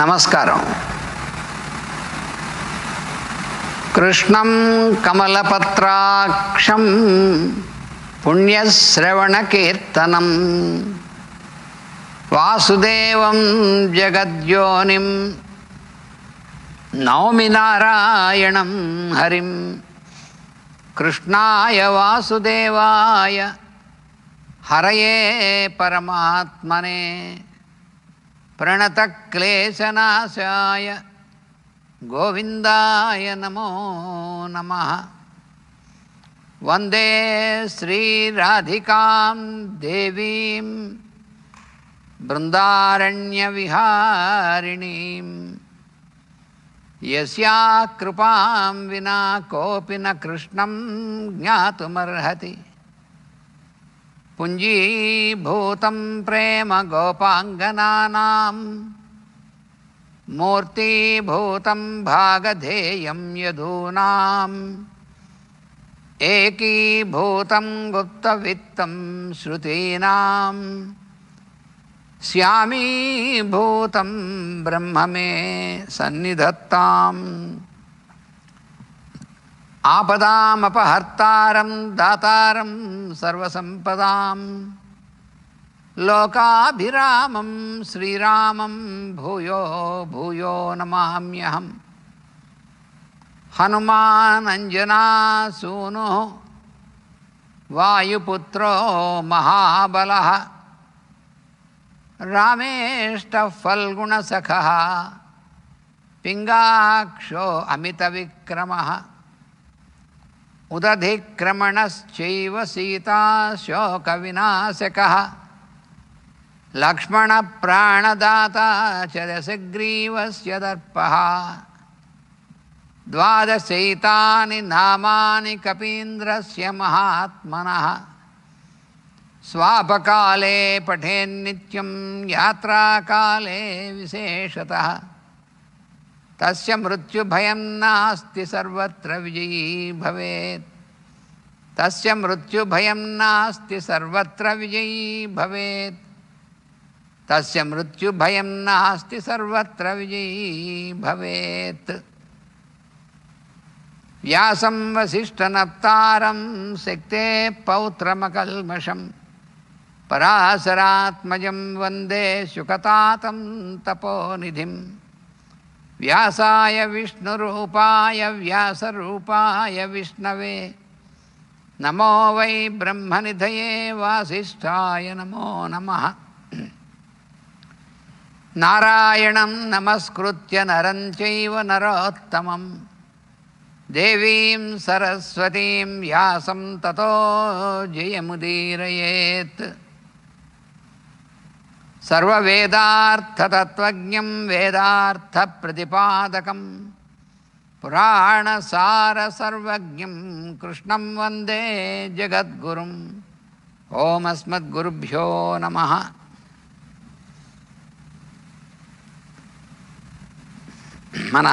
నమస్కారం. కృష్ణం కమలపత్రాక్షం పుణ్యశ్రవణకీర్తనం వాసుదేవం జగద్యోనిం నౌమి నారాయణం హరిం. కృష్ణాయ వాసుదేవాయ హరయే పరమాత్మనే ప్రణతక్లేశనాశాయ గోవిందాయ నమో నమః. వందే శ్రీరాధికాం దేవీం బృందారణ్యవిహారిణీం యస్యా కృపాం వినా కోపి న కృష్ణం జ్ఞాతుమర్హతి. పుంజీభూతం ప్రేమ గోపాంగనానాం మూర్తీభూతం భాగధేయం యదూనాం ఏకీభూతం గుప్తవిత్తం శ్రుతీనాం శ్యామీభూతం బ్రహ్మ మే సన్నిధత్తాం. ఆపదామపహర్తారం దాతారం సర్వసంపదాం లోకాభిరామం శ్రీరామం భూయో భూయో నమామ్యహం. హనుమానంజనాసూను వాయుపుత్రో మహాబలః రామేష్టః ఫల్గుణసఖः పింగాక్షో అమితవిక్రమः ఉదధిక్రమణశ్చైవ సీతాశోకవినాశకः లక్ష్మణప్రాణదాతా చ దశగ్రీవస్య దర్పः. ద్వాదశైతాని నామాని కపీంద్రస్య మహాత్మనः స్వాపకాలే పఠేన్నిత్యం యాత్రాకాలే విశేషతః. తస్య మృత్యుభయం నాస్తి సర్వత్ర విజయీ భవేత్. తస్య మృత్యుభయం నాస్తి సర్వత్ర విజయీ భవేత్. తస్య మృత్యుభయం నాస్తి సర్వత్ర విజయీ భవేత్. వ్యాసం వసిష్ఠనప్తారం శక్తే పౌత్రమకల్మషం పరాశరాత్మజం వందే శుకతాతం తపోనిధిం. వ్యాసాయ విష్ణురూపాయ వ్యాసరూపాయ విష్ణవే నమో వై బ్రహ్మనిధయే వాసిష్ఠాయ నమో నమః. నారాయణం నమస్కృత్య నరం చైవ నరోత్తమం దేవీం సరస్వతీం వ్యాసం తతో జయముదీరయేత్. సర్వవేదార్థతత్వజ్ఞం వేదార్థప్రతిపాదకం పురాణసారసర్వజ్ఞం కృష్ణం వందే జగద్గురుం. ఓం అస్మద్గురుభ్యో నమః. మన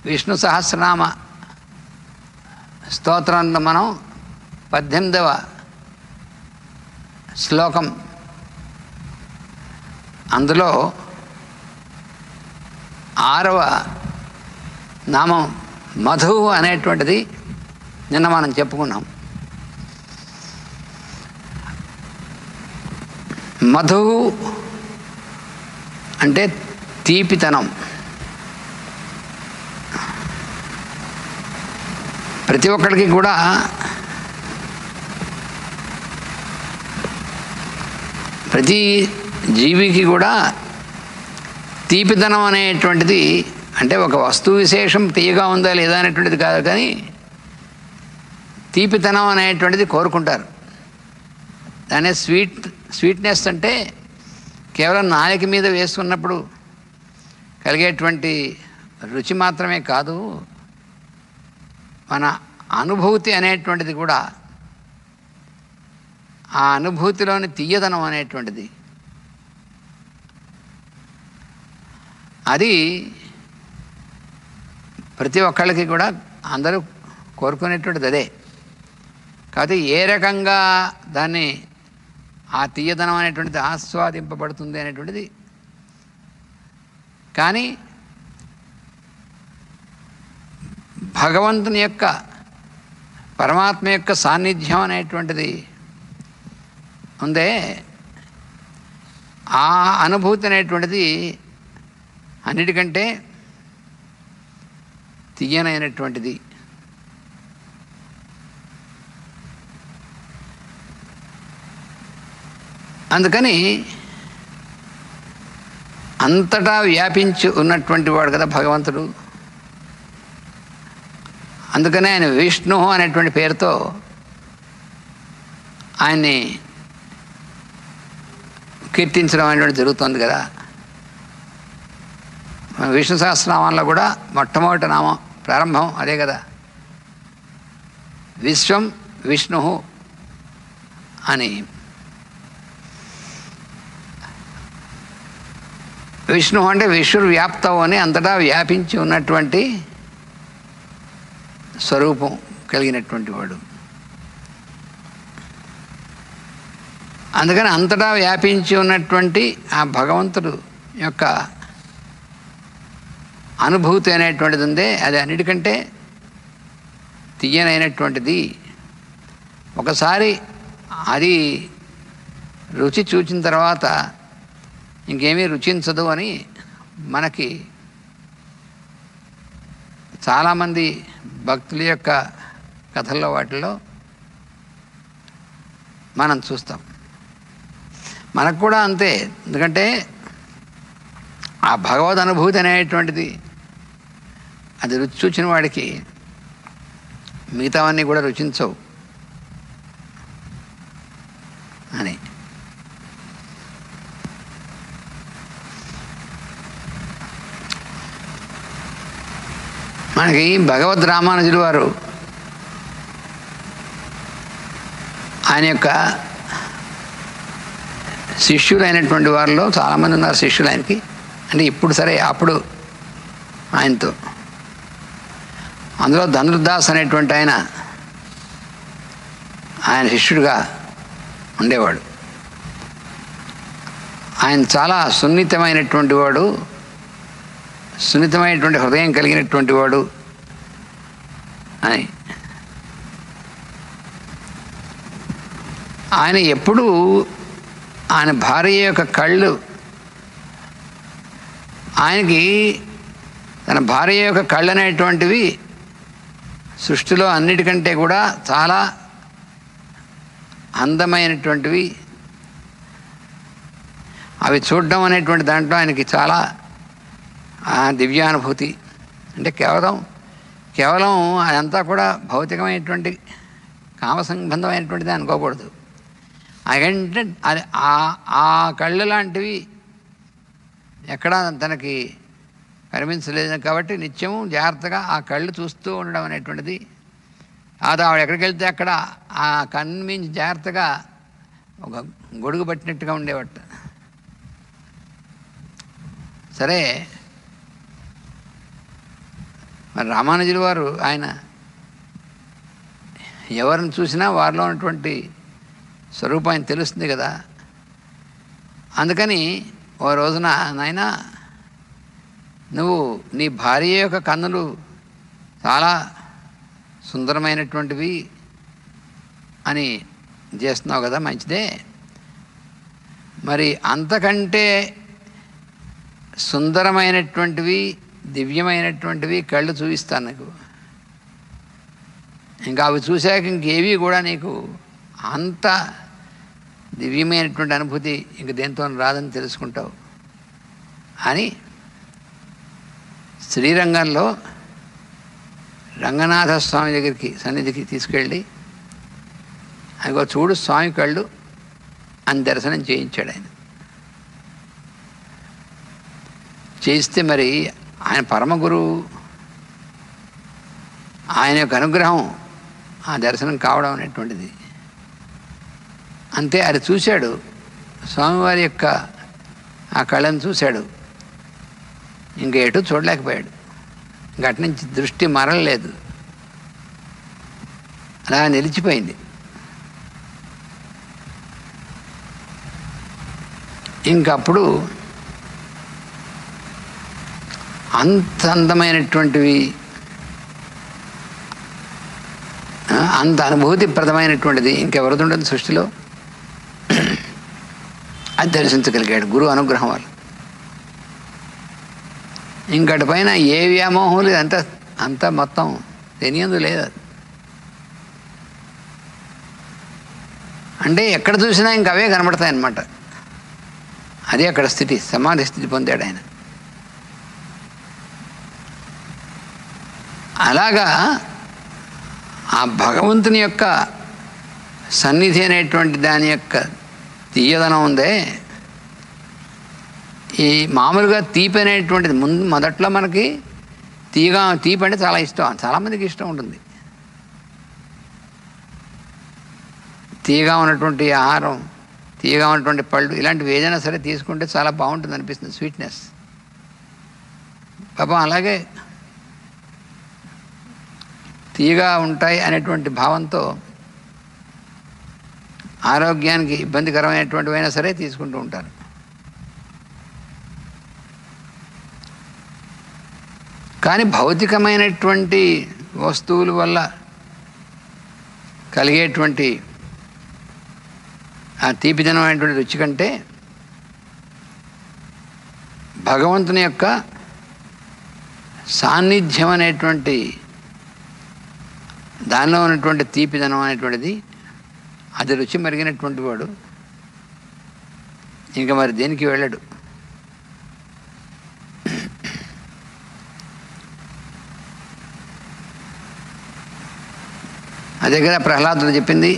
విష్ణు సహస్రనామ స్తోత్రంలో మనం 18వ శ్లోకం, అందులో 6వ నామం మధు అనేటువంటిది నిన్న మనం చెప్పుకున్నాం. మధు అంటే తీపితనం. ప్రతి ఒక్కరికి కూడా ప్రతి జీవికి కూడా తీపితనం అనేటువంటిది, అంటే ఒక వస్తువు విశేషం తీయగా ఉందా లేదా అనేటువంటిది కాదు, కానీ తీపితనం అనేటువంటిది కోరుకుంటారు. దానే స్వీట్నెస్ అంటే కేవలం నాలుక మీద వేసుకున్నప్పుడు కలిగేటువంటి రుచి మాత్రమే కాదు, మన అనుభూతి అనేటువంటిది కూడా, ఆ అనుభూతిలోని తీయదనం అనేటువంటిది, అది ప్రతి ఒక్కళ్ళకి కూడా అందరూ కోరుకునేటువంటిది అదే. కాకపోతే ఏ రకంగా దాన్ని ఆ తీయదనం అనేటువంటిది ఆస్వాదింపబడుతుంది అనేటువంటిది కానీ భగవంతుని యొక్క పరమాత్మ యొక్క సాన్నిధ్యం అనేటువంటిది ఉందే, ఆ అనుభూతి అనేటువంటిది అన్నిటికంటే తీయనైనటువంటిది. అందుకని అంతటా వ్యాపించి ఉన్నటువంటి వాడు కదా భగవంతుడు. అందుకనే ఆయన విష్ణు అనేటువంటి పేరుతో ఆయన్ని కీర్తించడం అనేటువంటి జరుగుతుంది కదా. విష్ణు సహస్రనామాల్లో కూడా మొట్టమొదటి నామం ప్రారంభం అదే కదా, విశ్వం విష్ణు అని. విష్ణు అంటే విశ్వవ్యాప్తం అని, అంతటా వ్యాపించి ఉన్నటువంటి స్వరూపం కలిగినటువంటి వాడు. అందుకని అంతటా వ్యాపించి ఉన్నటువంటి ఆ భగవంతుడు యొక్క అనుభూతి అనేటువంటిది ఉందే, అది అన్నిటికంటే తీయనైనటువంటిది. ఒకసారి అది రుచి చూచిన తర్వాత ఇంకేమీ రుచించదు అని మనకి చాలామంది భక్తుల యొక్క కథల్లో వాటిల్లో మనం చూస్తాం. మనకు కూడా అంతే. ఎందుకంటే ఆ భగవద్ అనుభూతి అనేటువంటిది అది రుచి చూచిన వాడికి మిగతావన్నీ కూడా రుచించవు అని. మనకి భగవద్ రామానుజులు వారు ఆయన యొక్క శిష్యులైనటువంటి వారిలో చాలామంది ఉన్నారు శిష్యులు ఆయనకి. అంటే ఇప్పుడు సరే, అప్పుడు ఆయనతో అందులో ధనుర్దాస్ అనేటువంటి ఆయన శిష్యుడిగా ఉండేవాడు. ఆయన చాలా సున్నితమైనటువంటి వాడు, సున్నితమైనటువంటి హృదయం కలిగినటువంటి వాడు అని. ఆయన ఎప్పుడూ ఆయన భార్య యొక్క కళ్ళు, ఆయనకి తన భార్య యొక్క కళ్ళు అనేటువంటివి సృష్టిలో అన్నిటికంటే కూడా చాలా అందమైనటువంటివి. అవి చూడడం అనేటువంటి దాంట్లో ఆయనకి చాలా దివ్యానుభూతి. అంటే కేవలం అదంతా కూడా భౌతికమైనటువంటి కామసంబంధమైనటువంటిది అనుకోకూడదు. అంటే అది ఆ కళ్ళు లాంటివి ఎక్కడా తనకి కనిపించలేదు కాబట్టి నిత్యము జాగ్రత్తగా ఆ కళ్ళు చూస్తూ ఉండడం అనేటువంటిది. అది ఆవిడ ఎక్కడికి వెళ్తే అక్కడ ఆ కన్మించి జాగ్రత్తగా ఒక గొడుగు పట్టినట్టుగా ఉండేవట. సరే, మరి రామానుజుల వారు ఆయన ఎవరిని చూసినా వారిలో ఉన్నటువంటి స్వరూపం ఆయన తెలుస్తుంది కదా. అందుకని ఓ రోజున, నాయనా నువ్వు నీ భార్య యొక్క కన్నులు చాలా సుందరమైనటువంటివి అని చేస్తున్నావు కదా, మంచిదే. మరి అంతకంటే సుందరమైనటువంటివి దివ్యమైనటువంటివి కళ్ళు చూపిస్తాను నీకు. ఇంకా అవి చూశాక ఇంకేవి కూడా నీకు అంత దివ్యమైనటువంటి అనుభూతి ఇంక దేంతో రాదని తెలుసుకుంటావు అని శ్రీరంగంలో రంగనాథ స్వామి దగ్గరికి సన్నిధికి తీసుకెళ్ళి, అదిగో చూడు స్వామి కళ్ళు అని దర్శనం చేయించాడు ఆయన. చేయిస్తే మరి ఆయన పరమ గురువు, ఆయన యొక్క అనుగ్రహం ఆ దర్శనం కావడం అనేటువంటిది. అంతే, అది చూశాడు స్వామివారి యొక్క ఆ కళ్ళను చూశాడు. ఇంక ఎటు చూడలేకపోయాడు. గటి నుంచి దృష్టి మరలలేదు, అలా నిలిచిపోయింది. ఇంకప్పుడు అంత అందమైనటువంటివి, అంత అనుభూతిప్రదమైనటువంటిది ఇంకెవరిది ఉండదు సృష్టిలో. అది దర్శించగలిగాడు గురు అనుగ్రహం వల్ల. ఇంకటి పైన ఏ వ్యామోహం లేదు, అంతా మొత్తం తెలియదు లేదు. అంటే ఎక్కడ చూసినా ఇంక అవే కనబడతాయి అన్నమాట. అదే అక్కడ స్థితి, సమాధి స్థితి పొందాడు ఆయన. అలాగా ఆ భగవంతుని యొక్క సన్నిధి అనేటువంటి దాని యొక్క తీయదనం ఉందే, ఈ మామూలుగా తీపి అనేటువంటిది మొదట్లో మనకి తీపి అంటే చాలా ఇష్టం, చాలామందికి ఇష్టం ఉంటుంది. తీయగా ఉన్నటువంటి ఆహారం, తీయగా ఉన్నటువంటి పళ్ళు, ఇలాంటివి ఏదైనా సరే తీసుకుంటే చాలా బాగుంటుంది అనిపిస్తుంది, స్వీట్నెస్. పాపం అలాగే తీయగా ఉంటాయి అనేటువంటి భావంతో ఆరోగ్యానికి ఇబ్బందికరమైనటువంటివైనా సరే తీసుకుంటూ ఉంటారు. కానీ భౌతికమైనటువంటి వస్తువుల వల్ల కలిగేటువంటి ఆ తీపిదనమైనటువంటి రుచి కంటే భగవంతుని యొక్క సాన్నిధ్యం అనేటువంటి దానిలో ఉన్నటువంటి తీపిదనం అనేటువంటిది, అది రుచి మరిగినటువంటి వాడు ఇంకా మరి దేనికి వెళ్ళడు. అదే కదా ప్రహ్లాదుడు చెప్పింది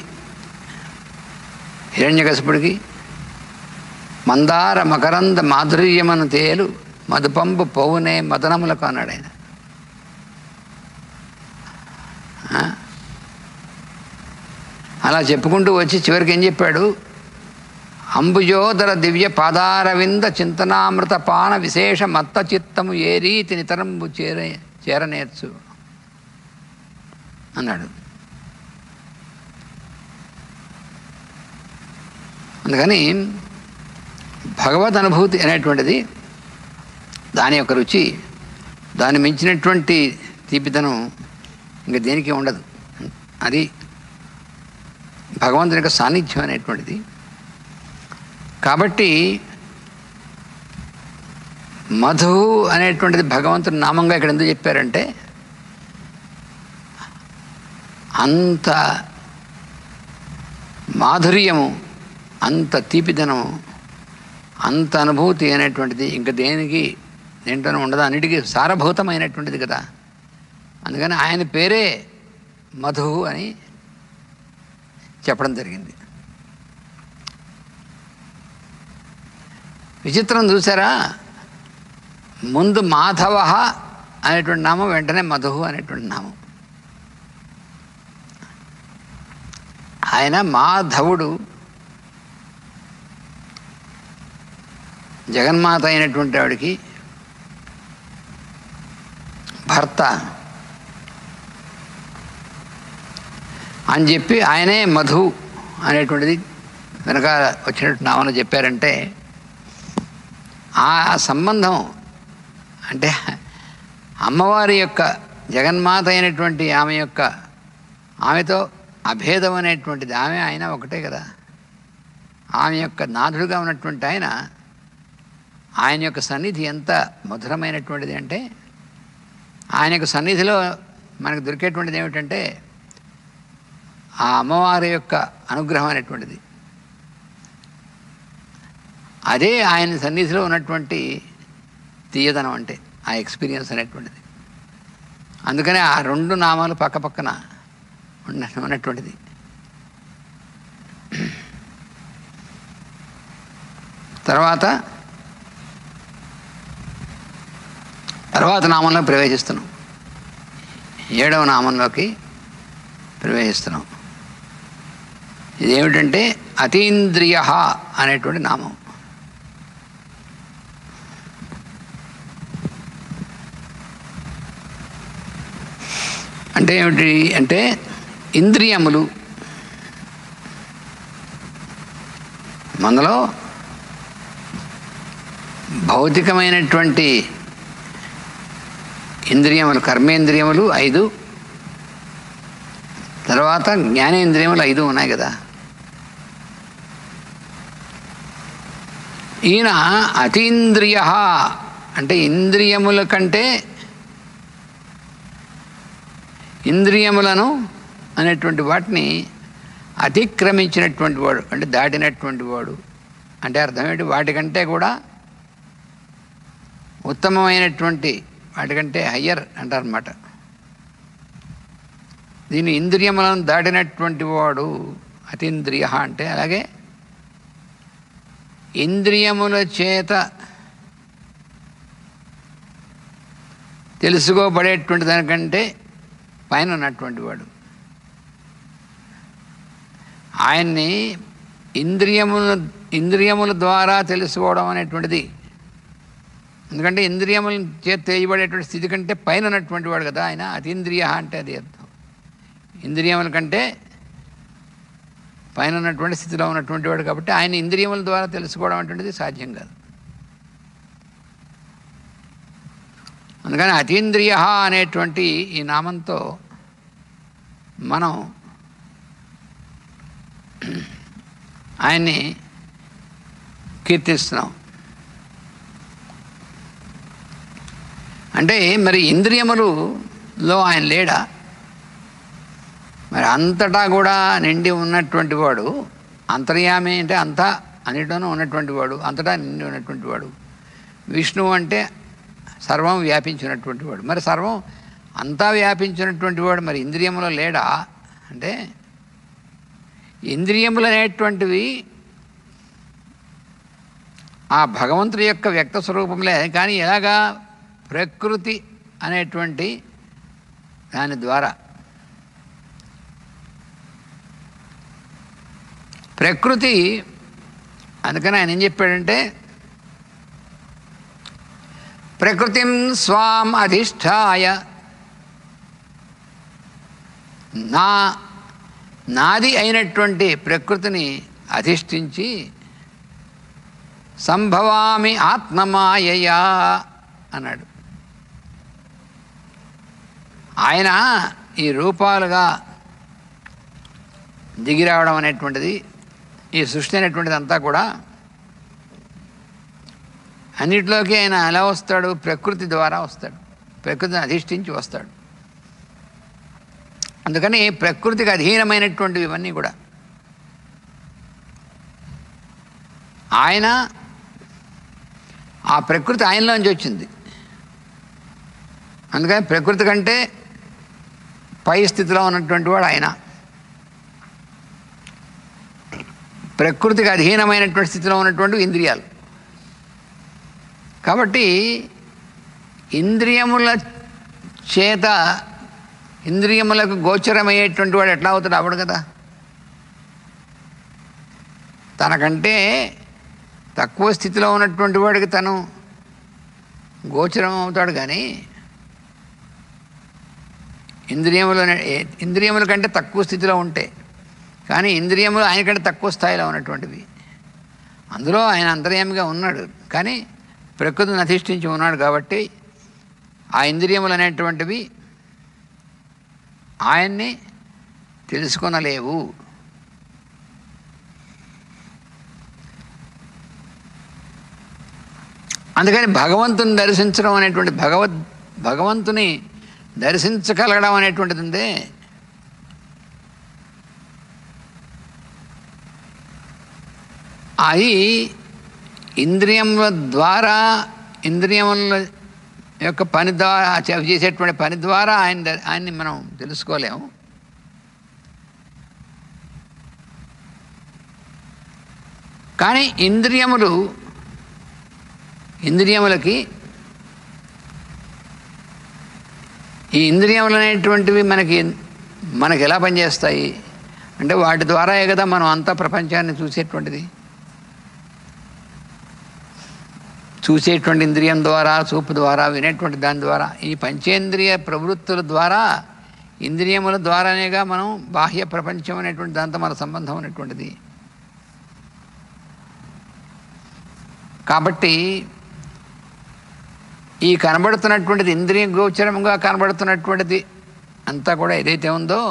హిరణ్యకశిపుడికి, మందార మకరంద మాధుర్యమను తేలు మధుపంపు పోవునే మదనములకు అన్నాడు ఆయన. అలా చెప్పుకుంటూ వచ్చి చివరికి ఏం చెప్పాడు, అంబుజోదర దివ్య పాదారవింద చింతనామృత పాన విశేష మత్త చిత్తము ఏ రీతి నితరంబు చేరనేర్చు అన్నాడు. అందుకని భగవద్ అనుభూతి అనేటువంటిది, దాని యొక్క రుచి, దాన్ని మించినటువంటి తీపిదనం ఇంకా దేనికి ఉండదు. అది భగవంతుని యొక్క సాన్నిధ్యం అనేటువంటిది. కాబట్టి మధు అనేటువంటిది భగవంతుని నామంగా ఇక్కడ ఎందుకు చెప్పారంటే, అంత మాధుర్యము, అంత తీపిదనము, అంత అనుభూతి అనేటువంటిది ఇంకా దేంట్లోనూ ఉండదు, అన్నిటికీ సారభూతమైనటువంటిది కదా. అందుకని ఆయన పేరే మధు అని చెప్పడం జరిగింది. విచిత్రం చూసారా, ముందు మాధవ అనేటువంటి నామం, వెంటనే మధు అనేటువంటి నామం. ఆయన మాధవుడు, జగన్మాత అయినటువంటి ఆవిడికి భర్త అని చెప్పి ఆయనే మధు అనేటువంటిది వెనక వచ్చినట్టు నామను చెప్పారంటే, ఆ సంబంధం అంటే అమ్మవారి యొక్క జగన్మాత అయినటువంటి ఆమెతో అభేదం అనేటువంటిది, ఆయన ఒకటే కదా. ఆమె యొక్క నాథుడుగా ఉన్నటువంటి ఆయన యొక్క సన్నిధి ఎంత మధురమైనటువంటిది అంటే, ఆయన యొక్క సన్నిధిలో మనకు దొరికేటువంటిది ఏమిటంటే ఆ అమ్మవారి యొక్క అనుగ్రహం అనేటువంటిది. అదే ఆయన సన్నిధిలో ఉన్నటువంటి తీయదనం అంటే ఆ ఎక్స్పీరియన్స్ అనేటువంటిది. అందుకనే ఆ రెండు నామాలు పక్క పక్కన ఉన్నటువంటిది. తర్వాత నామంలో ప్రవేశిస్తున్నాం, 7వ నామంలోకి ప్రవేశిస్తున్నాం. ఇదేమిటంటే అతీంద్రియ అనేటువంటి నామం. అంటే ఏమిటి అంటే, ఇంద్రియములు, మనలో భౌతికమైనటువంటి ఇంద్రియములు, కర్మేంద్రియములు 5, తర్వాత జ్ఞానేంద్రియములు 5 ఉన్నాయి కదా. ఈయన అతీంద్రియ అంటే ఇంద్రియముల కంటే, ఇంద్రియములను అనేటువంటి వాటిని అతిక్రమించినటువంటి వాడు, అంటే దాటినటువంటి వాడు. అంటే అర్థం ఏంటి? వాటికంటే కూడా ఉత్తమమైనటువంటి, వాటికంటే హయ్యర్ అంటారన్నమాట. దీన్ని ఇంద్రియములను దాటినటువంటి వాడు అతీంద్రియ అంటే. అలాగే ఇంద్రియముల చేత తెలుసుకోబడేటువంటి దానికంటే పైన ఉన్నటువంటి వాడు. ఆయన్ని ఇంద్రియముల ద్వారా తెలుసుకోవడం అనేటువంటిది, ఎందుకంటే ఇంద్రియముల చేత తెలియబడేటువంటి స్థితి కంటే పైన ఉన్నటువంటి వాడు కదా ఆయన. అతీంద్రియ అంటే అది అర్థం. ఇంద్రియముల కంటే పైన ఉన్నటువంటి స్థితిలో ఉన్నటువంటి వాడు కాబట్టి ఆయన ఇంద్రియముల ద్వారా తెలుసుకోవడం అనేటువంటిది సాధ్యం కాదు. అందుకని అతీంద్రియ అనేటువంటి ఈ నామంతో మనం ఆయన్ని కీర్తిస్తున్నాం. అంటే మరి ఇంద్రియములలో ఆయన లేడా? మరి అంతటా కూడా నిండి ఉన్నటువంటి వాడు అంతర్యామి అంటే అంతా అన్నిటిలోనూ ఉన్నటువంటి వాడు, అంతటా నిండి ఉన్నటువంటి వాడు. విష్ణువు అంటే సర్వం వ్యాపించినటువంటి వాడు. మరి సర్వం అంతా వ్యాపించినటువంటి వాడు మరి ఇంద్రియములో లేడా అంటే, ఇంద్రియములు అనేటువంటివి ఆ భగవంతుడి యొక్క వ్యక్త స్వరూపంలే. కానీ ఎలాగా? ప్రకృతి అనేటువంటి దాని ద్వారా. ప్రకృతి, అందుకని ఆయన ఏం చెప్పాడంటే, ప్రకృతిం స్వాం అధిష్ఠాయ, నాది అయినటువంటి ప్రకృతిని అధిష్ఠించి సంభవామి ఆత్మమాయయా అన్నాడు. ఆయన ఈ రూపాలుగా దిగిరావడం అనేటువంటిది, ఈ సృష్టి అనేటువంటిది అంతా కూడా అన్నిటిలోకి ఆయన ఎలా వస్తాడు? ప్రకృతి ద్వారా వస్తాడు, ప్రకృతిని అధిష్ఠించి వస్తాడు. అందుకని ప్రకృతికి అధీనమైనటువంటివి ఇవన్నీ కూడా ఆయన, ఆ ప్రకృతి ఆయనలోంచి వచ్చింది. అందుకని ప్రకృతి కంటే పై స్థితిలో ఉన్నటువంటి వాడు ఆయన. ప్రకృతికి అధీనమైనటువంటి స్థితిలో ఉన్నటువంటి ఇంద్రియాలు. కాబట్టి ఇంద్రియముల చేత, ఇంద్రియములకు గోచరమయ్యేటువంటి వాడు ఎట్లా అవుతాడు? అవడు కదా. తనకంటే తక్కువ స్థితిలో ఉన్నటువంటి వాడికి తను గోచరం అవుతాడు. కానీ ఇంద్రియముల కంటే తక్కువ స్థితిలో ఉంటే, కానీ ఇంద్రియములు ఆయన కంటే తక్కువ స్థాయిలో ఉన్నటువంటివి. అందులో ఆయన అంతర్యామిగా ఉన్నాడు, కానీ ప్రకృతిని అధిష్ఠించి ఉన్నాడు. కాబట్టి ఆ ఇంద్రియములు అనేటువంటివి ఆయన్ని తెలుసుకొనలేవు. అందుకని భగవంతుని దర్శించడం అనేటువంటి, భగవంతుని దర్శించగలగడం అనేటువంటిది ఉందే, అది ఇంద్రియముల ద్వారా, ఇంద్రియముల యొక్క పని ద్వారా చేసేటువంటి పని ద్వారా ఆయన్ని మనం తెలుసుకోలేము. కానీ ఇంద్రియములకి, ఈ ఇంద్రియములు అనేటువంటివి మనకి ఎలా పనిచేస్తాయి అంటే, వాటి ద్వారాయే కదా మనం అంతా ప్రపంచాన్ని చూసేటువంటిది. చూసేటువంటి ఇంద్రియం ద్వారా, చూపు ద్వారా, వినేటువంటి దాని ద్వారా, ఈ పంచేంద్రియ ప్రవృత్తుల ద్వారా, ఇంద్రియముల ద్వారానేగా మనం బాహ్య ప్రపంచం అనేటువంటి దాంతో మన సంబంధం అనేటువంటిది. కాబట్టి ఈ కనబడుతున్నటువంటిది ఇంద్రియ గోచరముగా కనబడుతున్నటువంటిది అంతా కూడా ఏదైతే ఉందో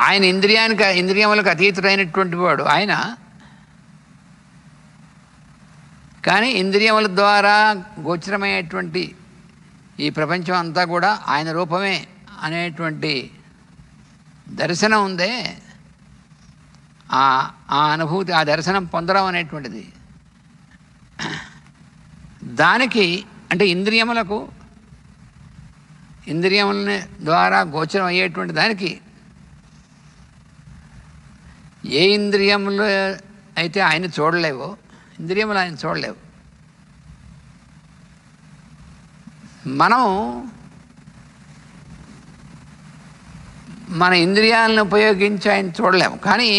ఆయన ఇంద్రియములకు అతీతుడైనటువంటి వాడు ఆయన. కానీ ఇంద్రియముల ద్వారా గోచరమయ్యేటువంటి ఈ ప్రపంచం అంతా కూడా ఆయన రూపమే అనేటువంటి దర్శనం ఉందే, ఆ అనుభూతి, ఆ దర్శనం పొందడం అనేటువంటిది, దానికి అంటే ఇంద్రియములని ద్వారా గోచరం అయ్యేటువంటి దానికి ఏ ఇంద్రియములు అయితే ఆయన చూడలేవో ఇంద్రియములు ఆయన చూడలేవు. మనం మన ఇంద్రియాలను ఉపయోగించి ఆయన చూడలేము. కానీ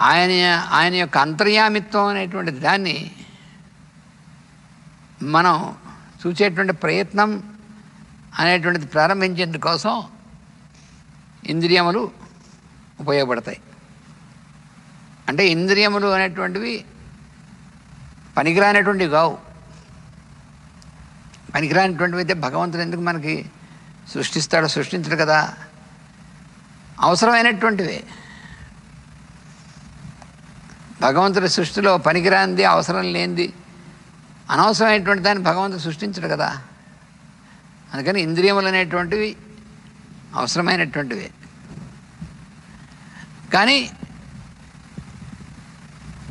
ఆయన యొక్క అంతర్యామిత్వం అనేటువంటి దాన్ని మనం చూసేటువంటి ప్రయత్నం అనేటువంటిది ప్రారంభించేందుకోసం ఇంద్రియములు ఉపయోగపడతాయి. అంటే ఇంద్రియములు అనేటువంటివి పనికిరానటువంటివి కావు. పనికిరానటువంటివి అయితే భగవంతుడు ఎందుకు మనకి సృష్టించడు కదా, అవసరమైనటువంటివే. భగవంతుడి సృష్టిలో పనికిరానిది, అవసరం లేనిది, అనవసరమైనటువంటి దాన్ని భగవంతుడు సృష్టించడు కదా. అందుకని ఇంద్రియములు అనేటువంటివి అవసరమైనటువంటివే. కానీ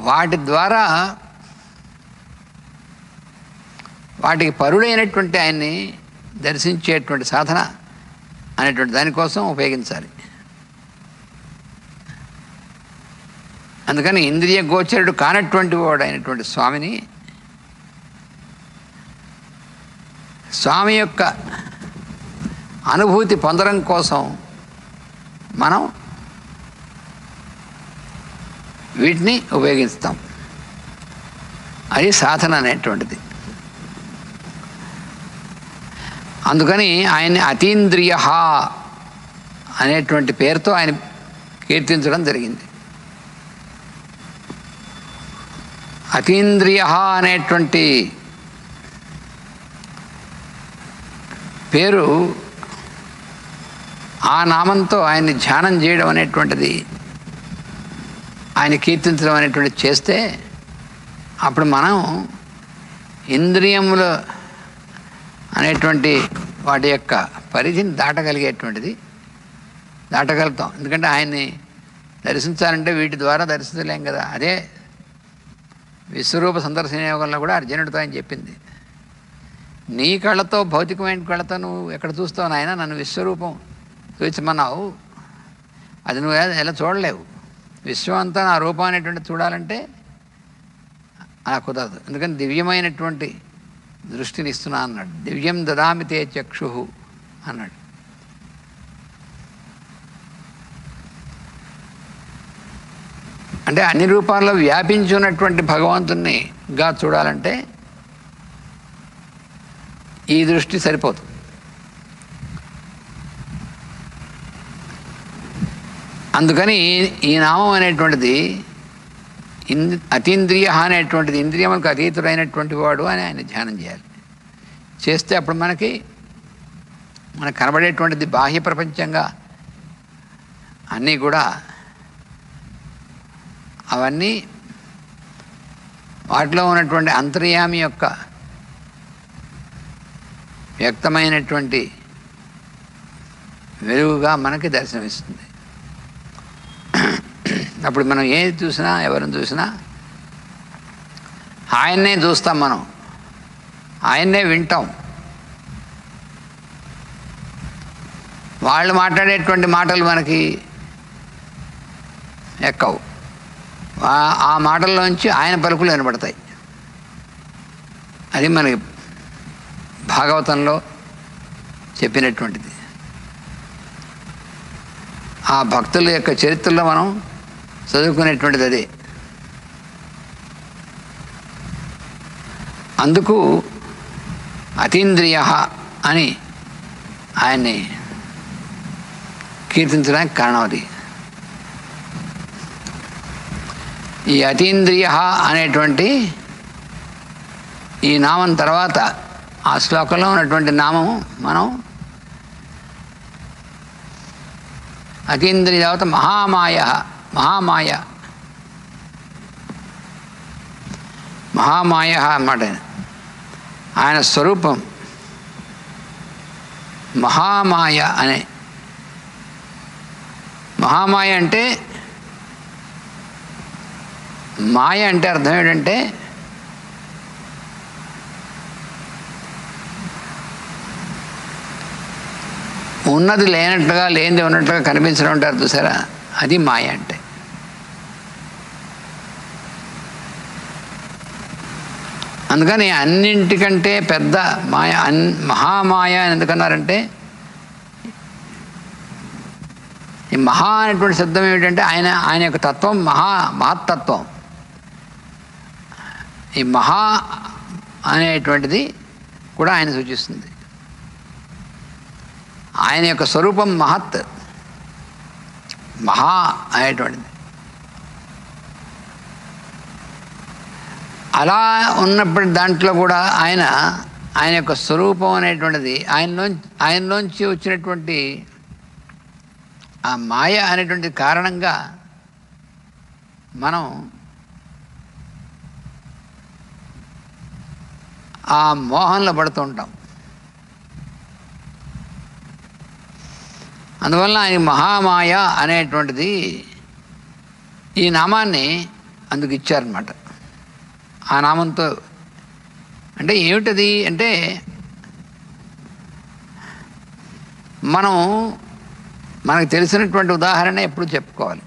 వాటి ద్వారా వాటికి పరుడైనటువంటి ఆయన్ని దర్శించేటువంటి సాధన అనేటువంటి దానికోసం ఉపయోగించాలి. అందుకని ఇంద్రియ గోచరుడు కానటువంటి వాడు అయినటువంటి స్వామి యొక్క అనుభూతి పొందడం కోసం మనం వీటిని ఉపయోగిస్తాం. అది సాధన అనేటువంటిది. అందుకని ఆయన్ని అతీంద్రియ అనేటువంటి పేరుతో ఆయన కీర్తించడం జరిగింది. అతీంద్రియ అనేటువంటి పేరు, ఆ నామంతో ఆయన్ని ధ్యానం చేయడం అనేటువంటిది, ఆయన కీర్తించడం అనేటువంటిది చేస్తే అప్పుడు మనం ఇంద్రియములు అనేటువంటి వాటి యొక్క పరిధిని దాటగలుగుతాం. ఎందుకంటే ఆయన్ని దర్శించాలంటే వీటి ద్వారా దర్శించలేం కదా. అదే విశ్వరూప సందర్శన యోగంలో కూడా అర్జునుడితో ఆయన చెప్పింది, నీ కళ్ళతో, భౌతికమైన కళ్ళతో నువ్వు ఎక్కడ చూస్తావు నాయన, నన్ను విశ్వరూపం చూపించమన్నావు, అది నువ్వు ఎలా చూడలేవు. విశ్వం అంతా నా రూపం అనేటువంటి చూడాలంటే అలా కుదరదు. ఎందుకని దివ్యమైనటువంటి దృష్టిని ఇస్తున్నా అన్నాడు. దివ్యం దదామి తే చక్షు అన్నాడు. అంటే అన్ని రూపాల్లో వ్యాపించి ఉన్నటువంటి భగవంతునిగా చూడాలంటే ఈ దృష్టి సరిపోదు. అందుకని ఈ నామం అనేటువంటిది అతీంద్రియ అనేటువంటిది, ఇంద్రియములకు అతీతుడైనటువంటి వాడు అని ఆయన ధ్యానం చేయాలి. చేస్తే అప్పుడు మనకు కనబడేటువంటిది బాహ్య ప్రపంచంగా అన్నీ కూడా అవన్నీ వాటిలో ఉన్నటువంటి అంతర్యామి యొక్క వ్యక్తమైనటువంటి వెలుగుగా మనకి దర్శనమిస్తుంది. అప్పుడు మనం ఏది చూసినా, ఎవరిని చూసినా ఆయన్నే చూస్తాం, మనం ఆయన్నే వింటాం. వాళ్ళు మాట్లాడేటువంటి మాటలు మనకి ఎక్కవు, ఆ మాటల్లోంచి ఆయన పలుకులు వినబడతాయి. అది మనకి భాగవతంలో చెప్పినటువంటిది. ఆ భక్తుల యొక్క చరిత్రలో మనం చదువుకునేటువంటిది అదే. అందుకు అతీంద్రియ అని ఆయన్ని కీర్తించడానికి కారణం అది. ఈ అతీంద్రియ అనేటువంటి ఈ నామం తర్వాత ఆ శ్లోకంలో ఉన్నటువంటి నామము మనం అతీంద్రియ దేవత మహామాయ. మహామాయ మహామాయ అన్నమాట. ఆయన స్వరూపం మహామాయ అనే. మహామాయ అంటే, మాయ అంటే అర్థం ఏంటంటే ఉన్నది లేనట్టుగా, లేనిది ఉన్నట్టుగా కనిపించడం ఉంటారు చూసారా, అది మాయ అంటే. అందుకని అన్నింటికంటే పెద్ద మాయ మహామాయ అని ఎందుకన్నారంటే, ఈ మహా అనేటువంటి శబ్దం ఏమిటంటే ఆయన యొక్క తత్వం మహత్తత్వం. ఈ మహా అనేటువంటిది కూడా ఆయన సూచిస్తుంది. ఆయన యొక్క స్వరూపం మహత్, మహా అనేటువంటిది. అలా ఉన్నప్పటి దాంట్లో కూడా ఆయన యొక్క స్వరూపం అనేటువంటిది ఆయనలోంచి వచ్చినటువంటి ఆ మాయ అనేటువంటి కారణంగా మనం ఆ మోహంలో పడుతూ ఉంటాం. అందువల్ల ఆయన మహామాయ అనేటువంటిది ఈ నామాన్ని అందుకు ఇచ్చారన్నమాట. ఆ నామంతో అంటే ఏమిటది అంటే, మనకు తెలిసినటువంటి ఉదాహరణ ఎప్పుడు చెప్పుకోవాలి,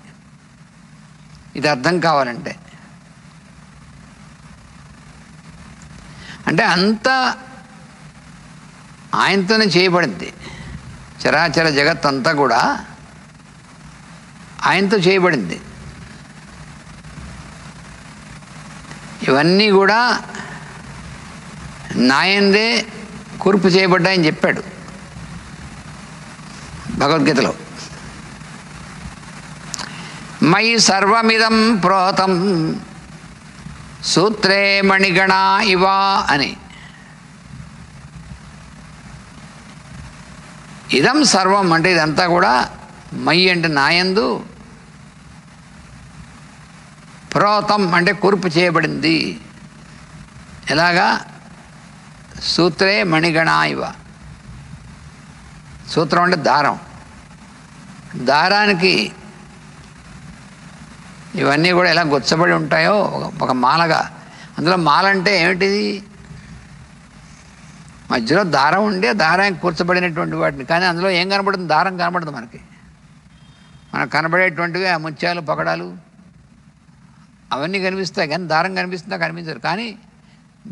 ఇది అర్థం కావాలంటే. అంటే అంతా ఆయనతోనే చేయబడింది. చరాచర జగత్ అంతా కూడా ఆయనతో చేయబడింది. ఇవన్నీ కూడా నాయందే కూర్పు చేయబడ్డాయని చెప్పాడు భగవద్గీతలో. మయి సర్వమిదం ప్రోతం సూత్రే మణిగణ ఇవా అని. ఇదం సర్వం అంటే ఇదంతా కూడా మయి అంటే నాయందు, ప్రోతం అంటే కూర్పు చేయబడింది. ఎలాగా? సూత్రే మణిగణ ఇవ. సూత్రం అంటే దారం. దారానికి ఇవన్నీ కూడా ఎలా గుచ్చబడి ఉంటాయో ఒక మాలగా. అందులో మాల అంటే ఏమిటిది? మధ్యలో దారం ఉండి దారానికి కూర్చబడినటువంటి వాటిని. కానీ అందులో ఏం కనబడుతుంది? దారం కనబడదు మనకి. మనకు కనబడేటువంటివి ఆ ముత్యాలు, పకడాలు అవన్నీ కనిపిస్తాయి, కానీ దారం కనిపిస్తుందా? కనిపించదు. కానీ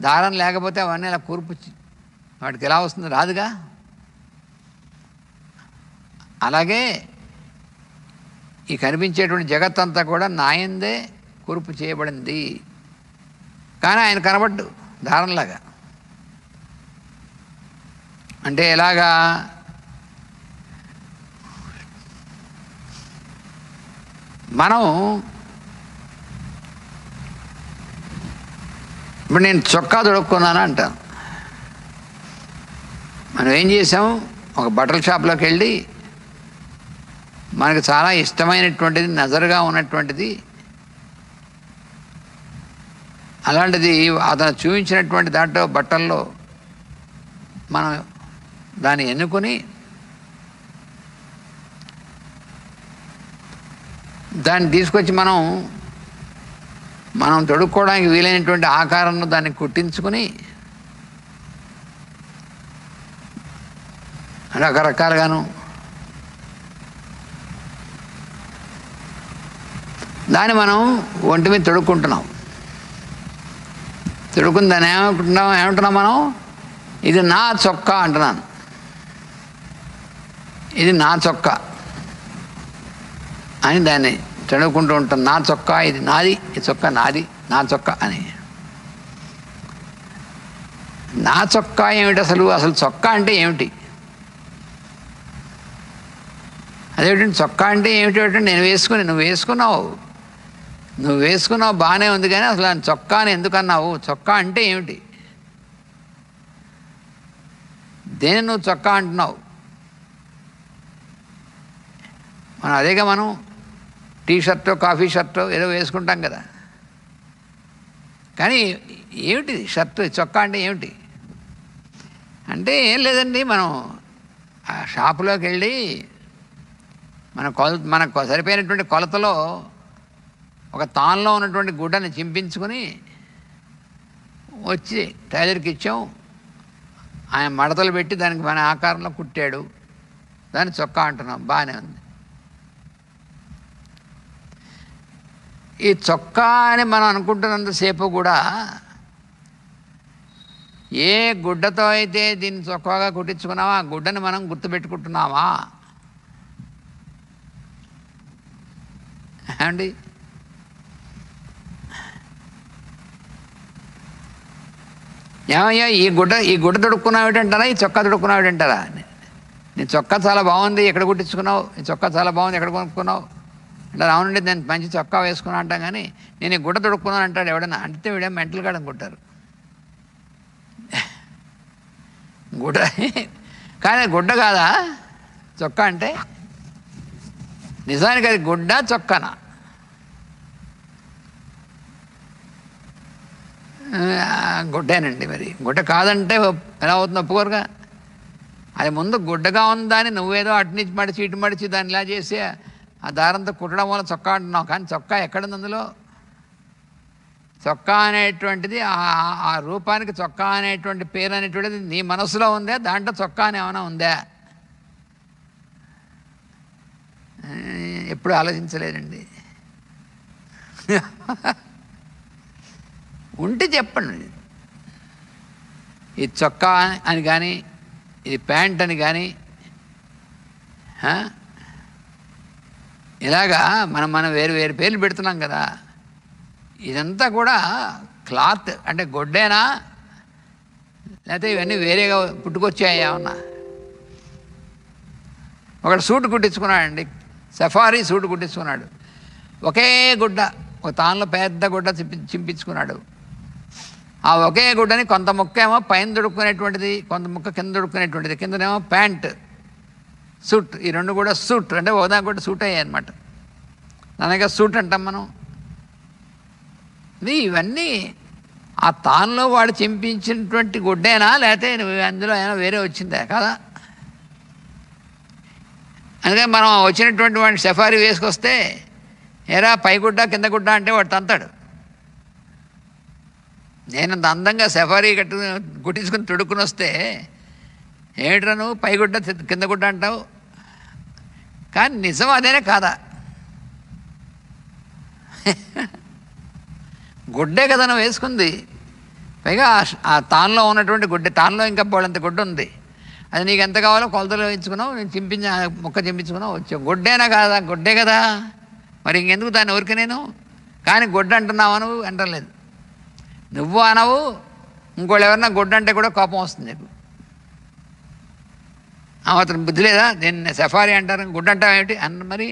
దారం లేకపోతే అవన్నీ అలా కూర్పు వాటికి ఎలా వస్తుంది? రాదుగా. అలాగే ఈ కనిపించేటువంటి జగత్తంతా కూడా నాయందే కూర్పు చేయబడింది. కానీ ఆయన కనబడ్డు దారంలాగా. అంటే ఎలాగా? మనం ఇప్పుడు నేను చొక్కా తొడుక్కున్నాను అంటాను. మనం ఏం చేసాం? ఒక బట్టల షాప్లోకి వెళ్ళి మనకు చాలా ఇష్టమైనటువంటిది, నజరుగా ఉన్నటువంటిది, అలాంటిది అతను చూపించినటువంటి దాంట్లో బట్టల్లో మనం దాన్ని ఎన్నుకొని దాన్ని తీసుకొచ్చి మనం తొడుక్కోవడానికి వీలైనటువంటి ఆకారంలో దాన్ని కుట్టించుకొని రకరకాలుగాను దాన్ని మనం ఒంటి మీద తొడుక్కుంటున్నాం. తొడుక్కుని దాన్ని ఏమంటున్నాం మనం? ఇది నా చొక్కా అంటున్నాను. ఇది నా చొక్కా అని దాన్ని తొడుక్కుంటూ ఉంటాం. నా చొక్కా, ఇది నాది, ఈ చొక్కా నాది, నా చొక్కా అని. నా చొక్కా ఏమిటి అసలు? చొక్కా అంటే ఏమిటి? అదేమిటండి చొక్కా అంటే ఏమిటి? నువ్వు వేసుకున్నావు బాగానే ఉంది, కానీ అసలు చొక్కా అని ఎందుకు అన్నావు? చొక్కా అంటే ఏమిటి? దేని నువ్వు చొక్కా అంటున్నావు? అదేగా మనం టీ షర్టో కాఫీ షర్టో ఏదో వేసుకుంటాం కదా. కానీ ఏమిటి షర్టు చొక్కా అంటే ఏమిటి అంటే ఏం లేదండి, మనం ఆ షాపులోకి వెళ్ళి మనకు సరిపోయినటువంటి కొలతలో ఒక తాన్లో ఉన్నటువంటి గుడ్డని చింపించుకొని వచ్చి టైలర్కి ఇచ్చాం. ఆయన మడతలు పెట్టి దానికి మన ఆకారంలో కుట్టాడు, దాన్ని చొక్కా అంటున్నాం. బాగానే ఉంది. ఈ చొక్కా అని మనం అనుకుంటున్నంతసేపు కూడా ఏ గుడ్డతో అయితే దీన్ని చొక్కాగా కుట్టించుకున్నామా ఆ గుడ్డని మనం గుర్తుపెట్టుకుంటున్నామా అండి? ఏమయ్యా ఈ గుడ్డ తొడుక్కున్నావిటంటారా, ఈ చొక్కా తొడుక్కున్నావిటంటారా? నీ చొక్కా చాలా బాగుంది, ఎక్కడ కుట్టించుకున్నావు? నీ చొక్కా చాలా బాగుంది, ఎక్కడ కొనుక్కున్నావు అంటే అవునండి నేను మంచి చొక్కా వేసుకున్నా అంటాం. కానీ నేను ఈ గుడ్డ తొడుక్కున్నాను అంటాడు ఎవడన్నా. అంటే వీడేం మెంటల్ గాడు అనుకుంటారు. గుడ్డ కానీ గుడ్డ కాదా చొక్కా అంటే? నిజానికి అది గుడ్డ చొక్కానా? గుడ్డేనండి. మరి గుడ్డ కాదంటే ఎలా అవుతుంది? ఒప్పుకోరుగా. అది ముందు గుడ్డగా ఉందని నువ్వేదో అటు నుంచి మడిచి ఇటు మడిచి దాన్ని ఇలా చేసి ఆ దారంతో కుట్టడం వల్ల చొక్కా అంటున్నావు. కానీ చొక్కా ఎక్కడుంది అందులో? చొక్కా అనేటువంటిది ఆ రూపానికి చొక్కా అనేటువంటి పేరు అనేటువంటిది నీ మనసులో ఉందా? దాంట్లో చొక్కా అని ఏమైనా ఉందా? ఎప్పుడు ఆలోచించలేదండి. ఉంటే చెప్పండి. ఇది చొక్కా అని కానీ ఇది ప్యాంట్ అని కానీ ఇలాగా మనం వేరు వేరు పేర్లు పెడుతున్నాం కదా. ఇదంతా కూడా క్లాత్ అంటే గొడ్డేనా లేకపోతే ఇవన్నీ వేరేగా పుట్టుకొచ్చాయా ఏమన్నా? ఒకడు సూట్ కుట్టించుకున్నాడండి, సఫారీ సూట్ కుట్టించుకున్నాడు. ఒకే గుడ్డ, ఒక తాన్లో పెద్ద గుడ్డ చింపించుకున్నాడు. ఆ ఒకే గుడ్డని కొంత ముక్క ఏమో పైన దొడుక్కునేటువంటిది, కొంత ముక్క కింద దొడుక్కునేటువంటిది, కిందనేమో ప్యాంట్ సూట్. ఈ రెండు కూడా సూట్ అంటే ఒకదా కూడా సూట్ అయ్యాయి అనమాట. దానిగా సూట్ అంటాం మనం. ఇవన్నీ ఆ తాన్లో వాడు చింపించినటువంటి గుడ్డేనా లేకపోతే అందులో ఏమైనా వేరే వచ్చిందా కదా? అందుకని మనం వచ్చినటువంటి వాడిని సఫారీ వేసుకొస్తే ఏరా పై గుడ్డ కింద గుడ్డ అంటే వాడు తంతాడు. నేను అంత అందంగా సఫారీ కుట్టించుకుని తొడుక్కుని వస్తే ఏమిట్రా నువ్వు పై గుడ్డ కింద గుడ్డ అంటావు? కానీ నిజం అదేనే కాదా? గుడ్డే కదా నువ్వు వేసుకుంది. పైగా ఆ తాన్లో ఉన్నటువంటి గుడ్డే, తాన్లో ఇంకా బోళ్ళంత గుడ్డ ఉంది. అది నీకు ఎంత కావాలో కొలతలు వేయించుకున్నావు, నేను ముక్క చింపించుకున్నావు వచ్చావు. గుడ్డేనా కాదా? గుడ్డే కదా. మరి ఇంకెందుకు దాన్ని ఊరికి నేను? కానీ గుడ్డ అంటున్నావా నువ్వు? అంటలేదు. నువ్వు అనవు, ఇంకోళ్ళు ఎవరన్నా గుడ్డ అంటే కూడా కోపం వస్తుంది నీకు. అతను బుద్ధి లేదా? నేను సఫారీ అంటారు, గుడ్డ అంటావేమిటి అన్న. మరి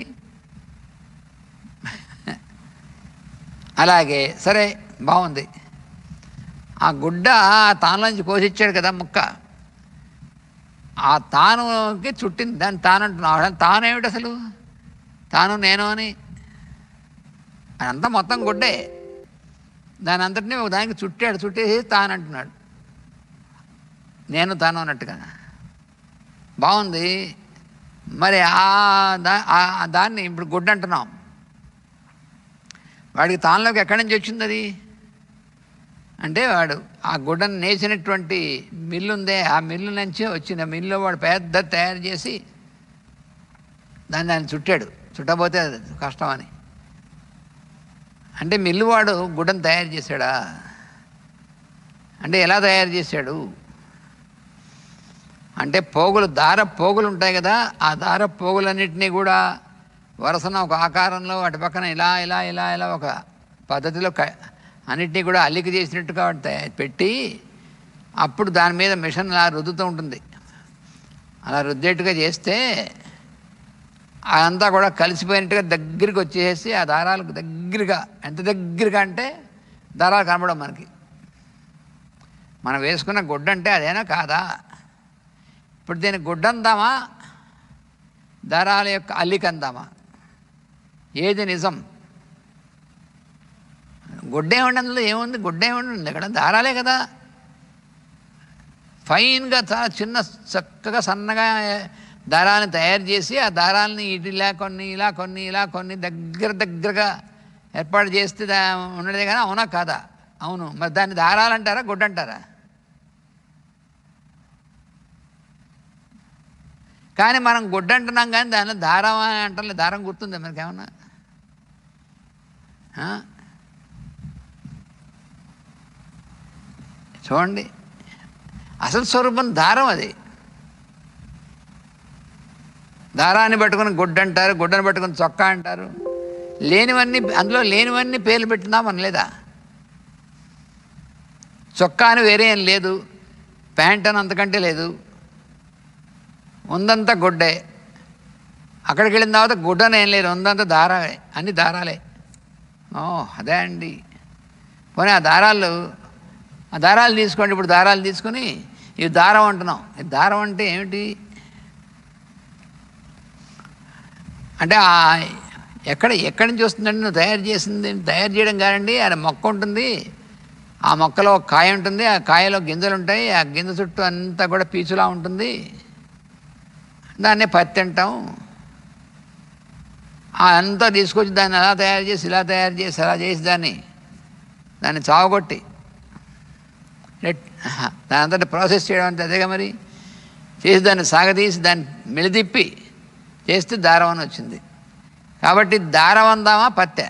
అలాగే సరే బాగుంది. ఆ గుడ్డ తానులోంచి కోసిచ్చాడు కదా ముక్క, ఆ తానుకి చుట్టింది, దాన్ని తాను అంటున్నావు. తాను ఏమిటి అసలు? తాను నేను అని అదంతా మొత్తం గుడ్డే. దాని అంతటినీ ఒక దానికి చుట్టాడు, చుట్టేసి తాను అంటున్నాడు. నేను తాను అన్నట్టుగా బాగుంది. మరి దాన్ని ఇప్పుడు గుడ్డ అంటున్నాం. వాడికి తానులోకి ఎక్కడి నుంచి వచ్చింది అది అంటే, వాడు ఆ గుడ్డను నేసినటువంటి మిల్లు ఉందే, ఆ మిల్లు నుంచి వచ్చిన మిల్లు వాడు పెద్ద తయారు చేసి దాన్ని చుట్టాడు. చుట్టబోతే కష్టమని అంటే మిల్లువాడు గుడ్డను తయారు చేశాడా అంటే ఎలా తయారు చేశాడు అంటే పోగులు, దార పోగులు ఉంటాయి కదా, ఆ దార పోగులన్నింటినీ కూడా వరుసన ఒక ఆకారంలో అటు పక్కన ఇలా ఇలా ఇలా ఇలా ఒక పద్ధతిలో అన్నిటినీ కూడా అల్లిక చేసినట్టుగా పెట్టి అప్పుడు దాని మీద మిషన్ అలా రుద్దుతూ ఉంటుంది. అలా రుద్దేట్టుగా చేస్తే అదంతా కూడా కలిసిపోయినట్టుగా దగ్గరికి వచ్చేసి ఆ దారాలకు దగ్గరగా, ఎంత దగ్గరగా అంటే దారాలు కనపడవు మనకి. మనం వేసుకున్న గుడ్డ అంటే అదేనా కాదా? ఇప్పుడు దీన్ని గుడ్డందామా దారాల యొక్క అల్లికందామా? ఏది నిజం? గుడ్డే ఉండి అందులో ఏముంది? గుడ్డే ఉండి ఇక్కడ దారాలే కదా. ఫైన్గా చాలా చిన్న చక్కగా సన్నగా దారాన్ని తయారు చేసి ఆ దారాలని ఇలా కొన్ని ఇలా కొన్ని ఇలా కొన్ని దగ్గరగా ఏర్పాటు చేస్తే ఉన్నదే కానీ అవునా కాదా? అవును. మరి దాన్ని దారాలంటారా గుడ్డంటారా? కానీ మనం గుడ్డ అంటున్నాం కానీ దానిలో దారం అంటలే. దారం గుర్తుందా మనకేమన్నా? చూడండి, అసలు స్వరూపం దారం. అది దారాన్ని పట్టుకుని గుడ్డ అంటారు, గుడ్డను పట్టుకుని చొక్కా అంటారు. లేనివన్నీ అందులో లేనివన్నీ పేర్లు పెట్టిందా మన లేదా? చొక్కా అని వేరే ఏం లేదు, ప్యాంట్ అని అంతకంటే లేదు, ఉందంతా గుడ్డే. అక్కడికి వెళ్ళిన తర్వాత గుడ్డని ఏం లేదు, ఉందంతా దారాలే, అన్ని దారాలే. అదే అండి. పోనీ ఆ దారాలు తీసుకోండి. ఇప్పుడు దారాలు తీసుకుని ఇవి దారం అంటున్నాం. దారం అంటే ఏమిటి అంటే ఎక్కడి నుంచి వస్తుందండి? నువ్వు తయారు చేయడం కాదండి. అది మొక్క ఉంటుంది, ఆ మొక్కలో ఒక కాయ ఉంటుంది, ఆ కాయలో గింజలు ఉంటాయి, ఆ గింజ చుట్టూ అంతా కూడా పీచులా ఉంటుంది, దాన్నే పత్తి అంటాం. అంతా తీసుకొచ్చి దాన్ని అలా తయారు చేసి ఇలా తయారు చేసి అలా చేసి దాన్ని చావగొట్టి దాని అంతటి ప్రాసెస్ చేయడం అంటే అదేగా. మరి చేసి దాన్ని సాగదీసి దాన్ని మెలిదిప్పి చేస్తే దారం అని వచ్చింది. కాబట్టి దారం అందామా పత్తె?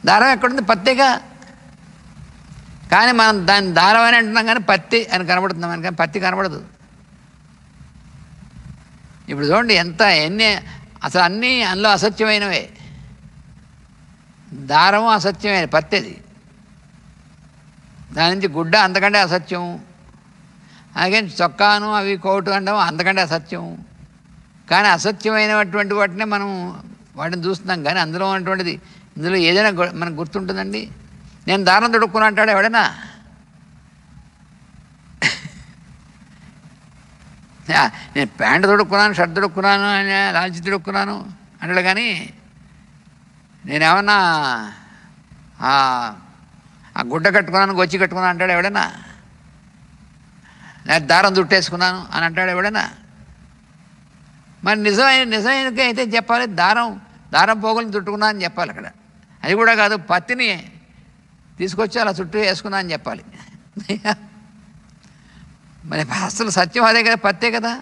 దారం ఎక్కడుంది? పత్తేగా. కానీ మనం దాన్ని దారం అని అంటున్నాం కానీ పత్తి అని కనబడుతున్నాం అని, కానీ పత్తి కనబడదు. ఇప్పుడు చూడండి ఎన్ని అసలు అన్నీ అందులో అసత్యమైనవే. దారము అసత్యమైన, పత్తేది. దాని నుంచి గుడ్డ అంతకంటే అసత్యం. అలాగే చొక్కాను అవి కోటు అంటాం, అంతకంటే అసత్యం. కానీ అసత్యమైనటువంటి వాటినే మనం వాటిని చూస్తున్నాం. కానీ అందులో ఉన్నటువంటిది ఇందులో ఏదైనా మనకు గుర్తుంటుందండి? నేను దారం తొడుక్కున్నా అంటాడు ఎవడైనా? నేను ప్యాంటు తొడుక్కున్నాను, షర్ట్ తొడుక్కున్నాను, లాల్చి తొడుక్కున్నాను అంటాడు. కానీ నేనేమన్నా ఆ గుడ్డ కట్టుకున్నాను, గొచ్చి కట్టుకున్నాను అంటాడు ఎవడైనా? నేను దారం చుట్టేసుకున్నాను అని అంటాడు ఎవడైనా? మరి నిజమైనకి అయితే చెప్పాలి, దారం పోగులను చుట్టుకున్నా అని చెప్పాలి అక్కడ. అది కూడా కాదు, పత్తిని తీసుకొచ్చి అలా చుట్టూ వేసుకున్నా అని చెప్పాలి. మరి అసలు సత్యం అదే కదా, పత్తే కదా.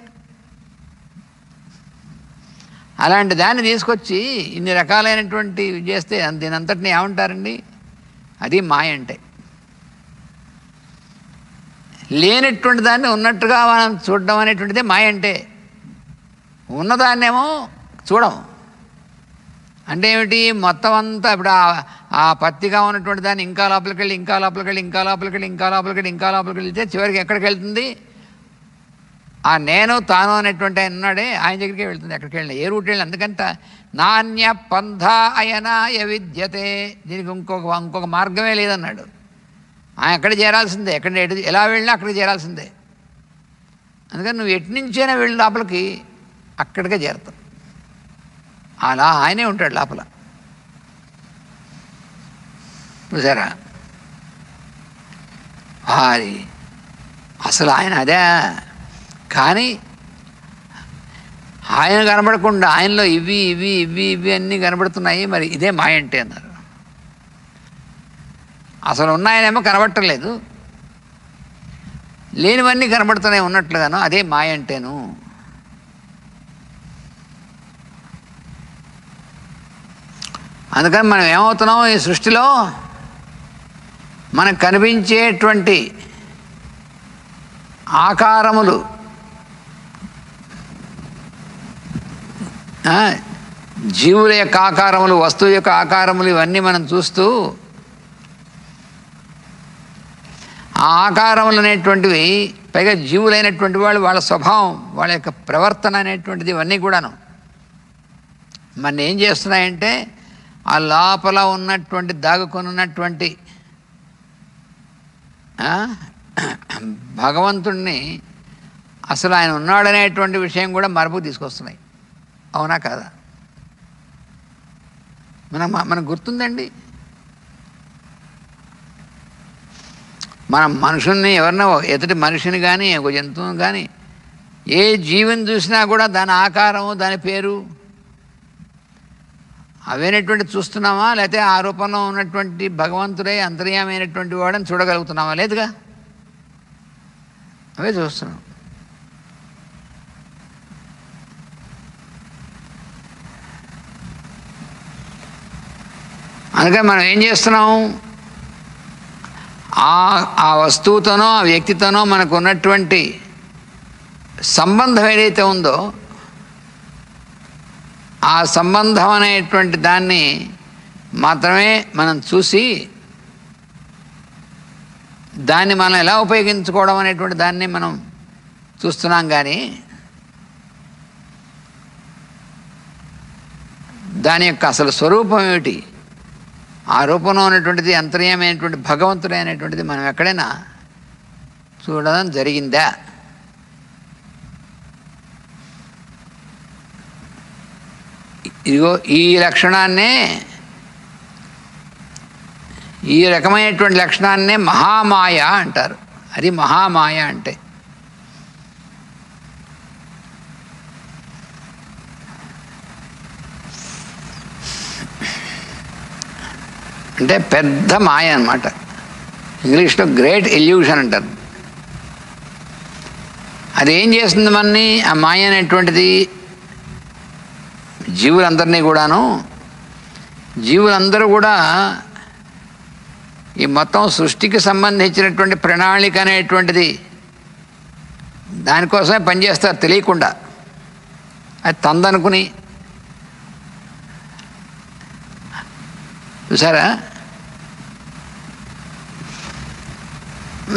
అలాంటి దాన్ని తీసుకొచ్చి ఇన్ని రకాలైనటువంటి చేస్తే దీని అంతటిని ఏమంటారండి? అది మాయ అంటే. లేనటువంటి దాన్ని ఉన్నట్టుగా మనం చూడడం అనేటువంటిదే మాయ అంటే. ఉన్నదాన్నేమో చూడము అంటే ఏమిటి? మొత్తం అంతా ఇప్పుడు ఆ పత్తిగా ఉన్నటువంటి దాన్ని ఇంకా లోపలికి వెళ్ళి ఇంకా లోపలికి వెళ్ళి ఇంకా లోపలికి వెళ్ళి ఇంకా లోపలికి వెళ్ళి ఇంకా లోపలికి వెళ్తే చివరికి ఎక్కడికి వెళ్తుంది? ఆ నేను తాను అనేటువంటి ఆయన ఉన్నాడే ఆయన దగ్గరికే వెళ్తుంది. ఎక్కడికి వెళ్ళినా, ఏ రూట్ వెళ్ళినా. అందుకంట నాణ్య పంథ అయనాయ విద్యతే, దీనికి ఇంకొక మార్గమే లేదన్నాడు. ఆయన ఎక్కడ చేరాల్సిందే, ఎలా వెళ్ళినా అక్కడికి చేరాల్సిందే. అందుకని నువ్వు ఎటు నుంచైనా వెళ్ళి లోపలికి అక్కడికే చేరుతావు. అలా ఆయనే ఉంటాడు లోపల. చూసారా? అసలు ఆయన అదే. కానీ ఆయన కనబడకుండా ఆయనలో ఇవి ఇవి ఇవి ఇవి అన్నీ కనబడుతున్నాయి. మరి ఇదే మాయ అంటే అన్నారు. అసలు ఉన్నాయనేమో కనబడటలేదు, లేనివన్నీ కనబడుతున్నాయి ఉన్నట్లుగాను, అదే మాయ అంటేను. అందుకని మనం ఏమవుతున్నాం? ఈ సృష్టిలో మనకు కనిపించేటువంటి ఆకారములు, జీవుల యొక్క ఆకారములు, వస్తువు యొక్క ఆకారములు, ఇవన్నీ మనం చూస్తూ ఆ ఆకారములు అనేటువంటివి, పైగా జీవులైనటువంటి వాళ్ళు, వాళ్ళ స్వభావం, వాళ్ళ యొక్క ప్రవర్తన అనేటువంటిది, ఇవన్నీ కూడాను మన ఏం చేస్తున్నాయంటే ఆ లోపల ఉన్నటువంటి దాగుకొని ఉన్నటువంటి ఆ? భగవంతుణ్ణి అసలు ఆయన ఉన్నాడనేటువంటి విషయం కూడా మరపుకు తీసుకొస్తున్నాయి. అవునా కాదా? మనకు గుర్తుందండి, మనం మనుషుల్ని ఎవరినో ఎదుటి మనిషిని కానీ ఒక జంతువుని కానీ ఏ జీవిని చూసినా కూడా దాని ఆకారము దాని పేరు అవేనటువంటి చూస్తున్నామా, లేకపోతే ఆ రూపంలో ఉన్నటువంటి భగవంతుడే అంతర్యామైనటువంటి వాడని చూడగలుగుతున్నామా? లేదుగా, అవే చూస్తున్నాం. అందుకని మనం ఏం చేస్తున్నాం, ఆ వస్తువుతోనో ఆ వ్యక్తితోనో మనకు ఉన్నటువంటి సంబంధం ఏదైతే ఉందో ఆ సంబంధం అనేటువంటి దాన్ని మాత్రమే మనం చూసి దాన్ని మనం ఎలా ఉపయోగించుకోవడం అనేటువంటి దాన్ని మనం చూస్తున్నాం. కానీ దాని యొక్క అసలు స్వరూపం ఏమిటి, ఆ రూపంలో ఉన్నటువంటిది అంతర్యమైనటువంటి భగవంతుడు అనేటువంటిది మనం ఎక్కడైనా చూడడం జరిగిందా? ఇదిగో ఈ లక్షణాన్నే, ఈ రకమైనటువంటి లక్షణాన్నే మహామాయ అంటారు. అది మహామాయ అంటే పెద్ద మాయ అన్నమాట. ఇంగ్లీష్లో గ్రేట్ ఇల్యూషన్ అంటారు. అదేం చేస్తుంది మనని? ఆ మాయ అనేటువంటిది జీవులందరూ కూడా ఈ మొత్తం సృష్టికి సంబంధించినటువంటి ప్రణాళిక అనేటువంటిది దానికోసమే పనిచేస్తారు తెలియకుండా. అది తందనుకుని చూసారా,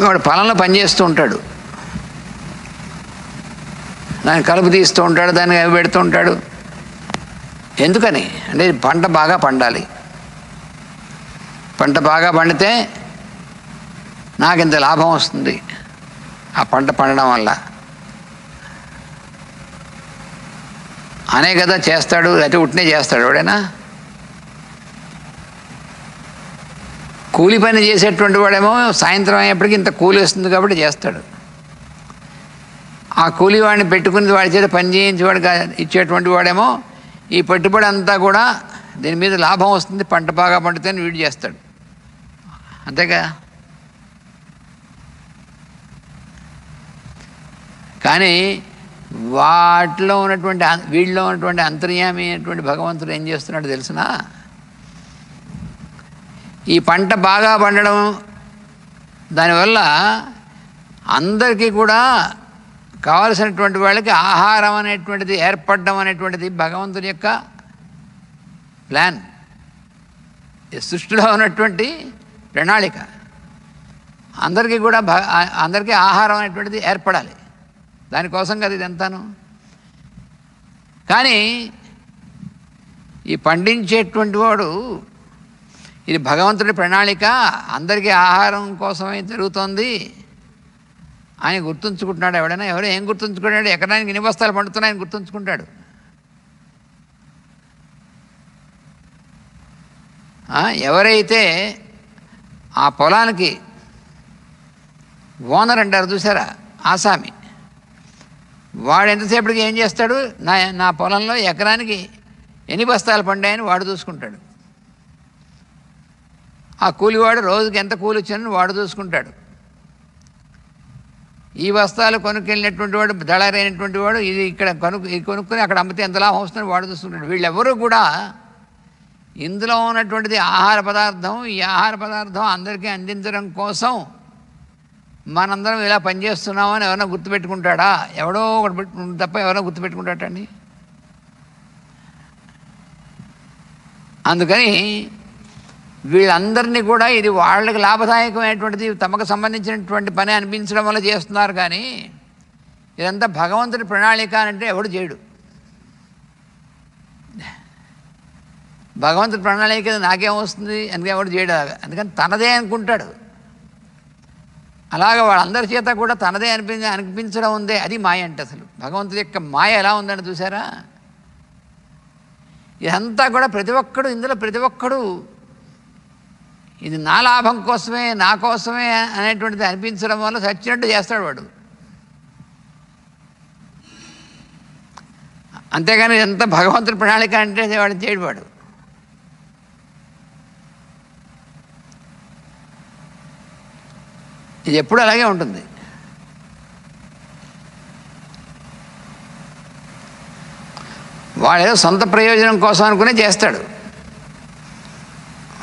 వాడు పొలంలో పనిచేస్తూ ఉంటాడు, దాన్ని కలుపు తీస్తూ ఉంటాడు, దాన్ని అవి పెడుతూ ఉంటాడు. ఎందుకని అంటే పంట బాగా పండాలి, పంట బాగా పండితే నాకు ఇంత లాభం వస్తుంది ఆ పంట పండడం వల్ల అనే కదా చేస్తాడు. లేకపోతే ఉట్నే చేస్తాడు ఎవడైనా? కూలి పని చేసేటువంటి వాడేమో సాయంత్రం అయ్యేప్పటికి ఇంత కూలి వస్తుంది కాబట్టి చేస్తాడు. ఆ కూలి వాడిని పెట్టుకుని వాడి చేత పని చేయించి వాడికి ఇచ్చేటువంటి వాడేమో ఈ పెట్టుబడి అంతా కూడా దీని మీద లాభం వస్తుంది, పంట బాగా పండితే వీడు చేస్తాడు. అంతేగా? కానీ వాటిలో ఉన్నటువంటి వీళ్ళలో ఉన్నటువంటి అంతర్యామి అయినటువంటి భగవంతుడు ఏం చేస్తున్నాడు తెలుసునా? ఈ పంట బాగా పండడం దానివల్ల అందరికీ కూడా కావలసినటువంటి వాళ్ళకి ఆహారం అనేటువంటిది ఏర్పడడం అనేటువంటిది భగవంతుని యొక్క ప్లాన్, సృష్టిలో ఉన్నటువంటి ప్రణాళిక. అందరికీ కూడా అందరికీ ఆహారం అనేటువంటిది ఏర్పడాలి, దానికోసం కదా ఇదంతాను. కానీ ఈ పండించేటువంటి వాడు ఇది భగవంతుడి ప్రణాళిక, అందరికీ ఆహారం కోసమే జరుగుతోంది ఆయన గుర్తుంచుకుంటున్నాడు. ఎవడైనా ఏం గుర్తుంచుకుంటాడు? ఎకరానికి ఎన్ని బస్తాలు పండుతున్నాయని గుర్తుంచుకుంటాడు. ఎవరైతే ఆ పొలానికి ఓనర్ అంటారు చూసారా, ఆసామి, వాడు ఎంతసేపటికి ఏం చేస్తాడు? నా పొలంలో ఎకరానికి ఎన్ని బస్తాలు పండాయని వాడు చూసుకుంటాడు. ఆ కూలివాడు రోజుకి ఎంత కూలి వచ్చిందని వాడు చూసుకుంటాడు. ఈ బస్తాలు కొనుక్కెళ్ళినటువంటి వాడు, దళారైనటువంటి వాడు, ఇది ఇక్కడ కొనుక్కొని అక్కడ అమ్మితే ఎంత లాభం వస్తుందని వాడు చూసుకుంటాడు. వీళ్ళెవరూ కూడా ఇందులో ఉన్నటువంటిది ఆహార పదార్థం, ఈ ఆహార పదార్థం అందరికీ అందించడం కోసం మనందరం ఇలా పనిచేస్తున్నామని ఎవరైనా గుర్తుపెట్టుకుంటాడా? ఎవడో ఒకటి తప్ప ఎవరైనా గుర్తుపెట్టుకుంటాడండి? అందుకని వీళ్ళందరినీ కూడా ఇది వాళ్ళకి లాభదాయకమైనటువంటిది, తమకు సంబంధించినటువంటి పని అనిపించడం వల్ల చేస్తున్నారు. కానీ ఇదంతా భగవంతుడి ప్రణాళిక అంటే ఎవడు చేయడు. భగవంతుడి ప్రణాళిక నాకేం వస్తుంది అందుకే ఎవడు చేయడు. అందుకని తనదే అనుకుంటాడు. అలాగ వాళ్ళందరి చేత కూడా తనదే అనిపించడం ఉందే, అది మాయ అంటే. అసలు భగవంతుడి యొక్క మాయ ఎలా ఉందని చూసారా? ఇదంతా కూడా ఇందులో ప్రతి ఒక్కడు ఇది నా లాభం కోసమే, నా కోసమే అనేటువంటిది అనిపించడం వల్ల చచ్చినట్టు చేస్తాడు వాడు. అంతేగాని ఎంత భగవంతుడి ప్రణాళిక అంటే వాడు చేయడు. వాడు ఇది ఎప్పుడు అలాగే ఉంటుంది. వాడేదో సొంత ప్రయోజనం కోసం అనుకునే చేస్తాడు.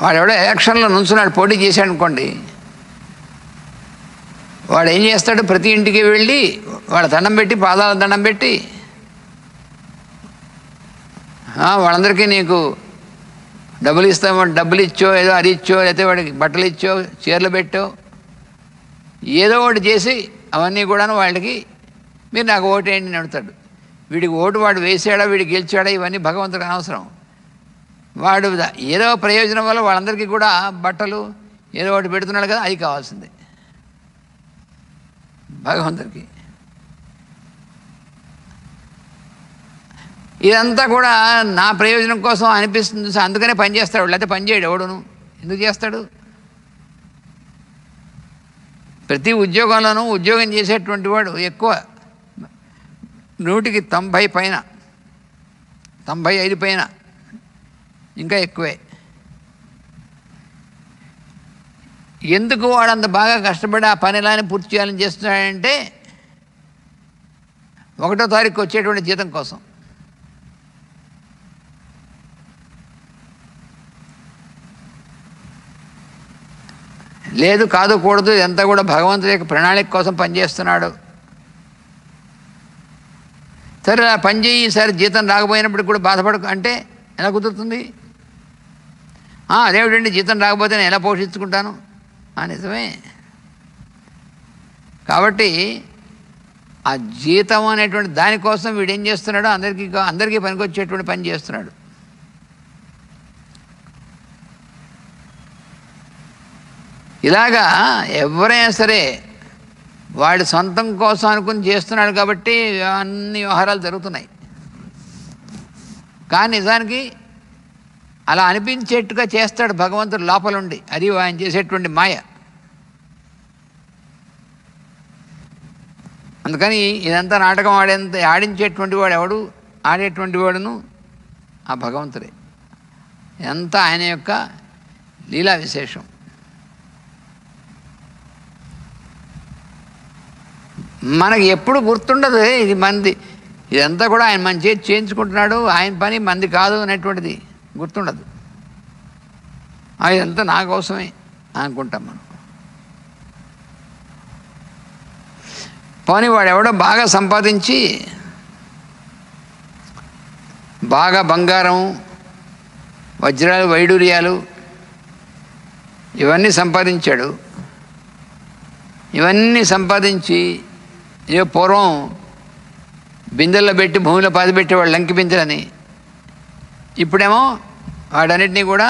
వాడెవడో ఎలక్షన్లో నుంచున్నాడు, పోటీ చేశాడు అనుకోండి, వాడు ఏం చేస్తాడు? ప్రతి ఇంటికి వెళ్ళి వాళ్ళ దండం పెట్టి, పాదాల దండం పెట్టి, వాళ్ళందరికీ నీకు డబ్బులు ఇస్తామో, డబ్బులు ఇచ్చో, ఏదో అది ఇచ్చో, లేకపోతే వాడికి బట్టలు ఇచ్చో, చీరలు పెట్టో, ఏదో ఒకటి చేసి అవన్నీ కూడాను వాళ్ళకి మీరు నాకు ఓటేయండి అని అడుగుతాడు. వీడికి ఓటు వాడు వేసాడా, వీడు గెలిచాడా, ఇవన్నీ భగవంతుడికి అనవసరం. వాడు ఏదో ప్రయోజనం వల్ల వాళ్ళందరికీ కూడా బట్టలు ఏదో ఒకటి పెడుతున్నాడు కదా, అది కావాల్సిందే భగవంతుడికి. ఇదంతా కూడా నా ప్రయోజనం కోసం అనిపిస్తుంది, అందుకనే పని చేస్తాడు. లేకపోతే పని చేయడు ఎవడును. ఎందుకు చేస్తాడు? ప్రతి ఉద్యోగంలోనూ ఉద్యోగం చేసేటువంటి వాడు ఎక్కువ 100కి 90 పైన, 95 పైన, ఇంకా ఎక్కువే. ఎందుకు వాడు అంత బాగా కష్టపడి ఆ పని ఎలానే పూర్తి చేయాలని చేస్తున్నాడంటే 1వ తారీఖు వచ్చేటువంటి జీతం కోసం. లేదు, కాదు, కూడదు, ఇదంతా కూడా భగవంతుడి యొక్క ప్రణాళిక కోసం పనిచేస్తున్నాడు. సరే ఆ పని చేయి, సరే జీతం రాకపోయినప్పుడు కూడా బాధపడకు అంటే ఎలా కుదురుతుంది? అదేమిటండి జీతం రాకపోతే నేను ఎలా పోషించుకుంటాను? నిజమే. కాబట్టి ఆ జీతం అనేటువంటి దానికోసం వీడు ఏం చేస్తున్నాడో అందరికీ పనికొచ్చేటువంటి పని చేస్తున్నాడు. ఇలాగా ఎవరైనా సరే వాడి సొంతం కోసం అనుకుని చేస్తున్నాడు కాబట్టి అన్ని వ్యవహారాలు జరుగుతున్నాయి. కానీ నిజానికి అలా అనిపించేట్టుగా చేస్తాడు భగవంతుడు లోపలుండి. అది ఆయన చేసేటువంటి మాయ. అందుకని ఇదంతా నాటకం ఆడించేటువంటి వాడు ఎవడు? ఆడేటువంటి వాడును ఆ భగవంతుడే. ఎంత ఆయన యొక్క లీలా విశేషం. మనకి ఎప్పుడు గుర్తుండదు ఇది మంది, ఇదంతా కూడా ఆయన మన చేతి చేయించుకుంటున్నాడు, ఆయన పని మంది కాదు అనేటువంటిది గుర్తుండదు. ఇదంతా నా కోసమే అనుకుంటాం మనం. పోనీ వాడు ఎవడో బాగా సంపాదించి బాగా బంగారం, వజ్రాలు, వైడూర్యాలు ఇవన్నీ సంపాదించాడు. ఇవన్నీ సంపాదించి పూర్వం బిందెల్లో పెట్టి భూమిలో పాతిపెట్టేవాడు లంకి బిందెలని. ఇప్పుడేమో వాటన్నిటినీ కూడా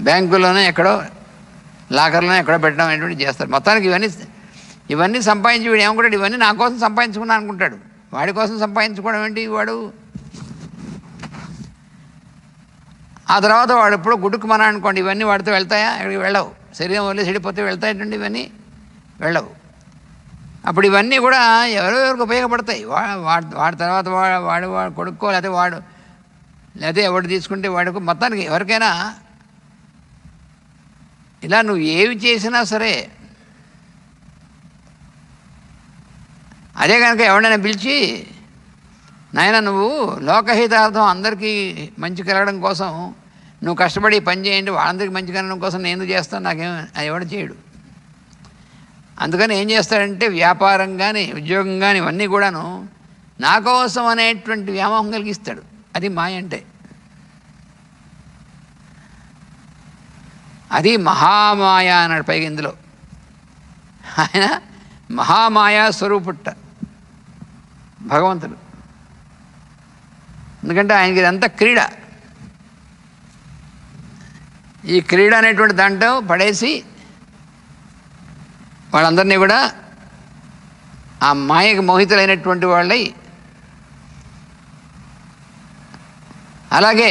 బ్యాంకుల్లోనే ఎక్కడో లాకర్లోనే ఎక్కడో పెట్టడం అనేటువంటి చేస్తారు. మొత్తానికి ఇవన్నీ సంపాదించి వీడు ఏమనుకుంటాడు? ఇవన్నీ నా కోసం సంపాదించుకున్నా అనుకుంటాడు. వాడి కోసం సంపాదించుకోవడం ఏంటి? వాడు ఆ తర్వాత వాడు ఎప్పుడో గుడ్డుకు మన అనుకోండి, ఇవన్నీ వాడితో వెళ్తాయా? ఎక్కడికి వెళ్ళవు. శరీరం వదిలేసి చెడిపోతే వెళ్తాయండి, ఇవన్నీ వెళ్ళవు. అప్పుడు ఇవన్నీ కూడా ఎవరెవరికి ఉపయోగపడతాయి? వాడి తర్వాత వాడు కొడుక్కో, లేకపోతే ఎవడు తీసుకుంటే వాడికి, మొత్తానికి ఎవరికైనా ఇలా నువ్వు ఏవి చేసినా సరే అదే కనుక ఎవడైనా పిలిచి, నాయన నువ్వు లోకహితార్థం అందరికీ మంచి కలగడం కోసం నువ్వు కష్టపడి పని చేయండి, వాళ్ళందరికీ మంచి కలగడం కోసం నేను చేస్తాను, నాకేం ఎవడు చేయడు. అందుకని ఏం చేస్తాడంటే వ్యాపారం కానీ ఉద్యోగం కానీ ఇవన్నీ కూడాను నా కోసం అనేటువంటి వ్యామోహం కలిగిస్తాడు. అది మాయ అంటే. అది మహామాయ అన్నాడు పైగా ఇందులో. ఆయన మహామాయా స్వరూపుట్ట భగవంతుడు. ఎందుకంటే ఆయనకి ఇదంతా క్రీడ. ఈ క్రీడ అనేటువంటి దాంట్లో పడేసి వాళ్ళందరినీ కూడా ఆ మాయకు మోహితులైనటువంటి వాళ్ళై, అలాగే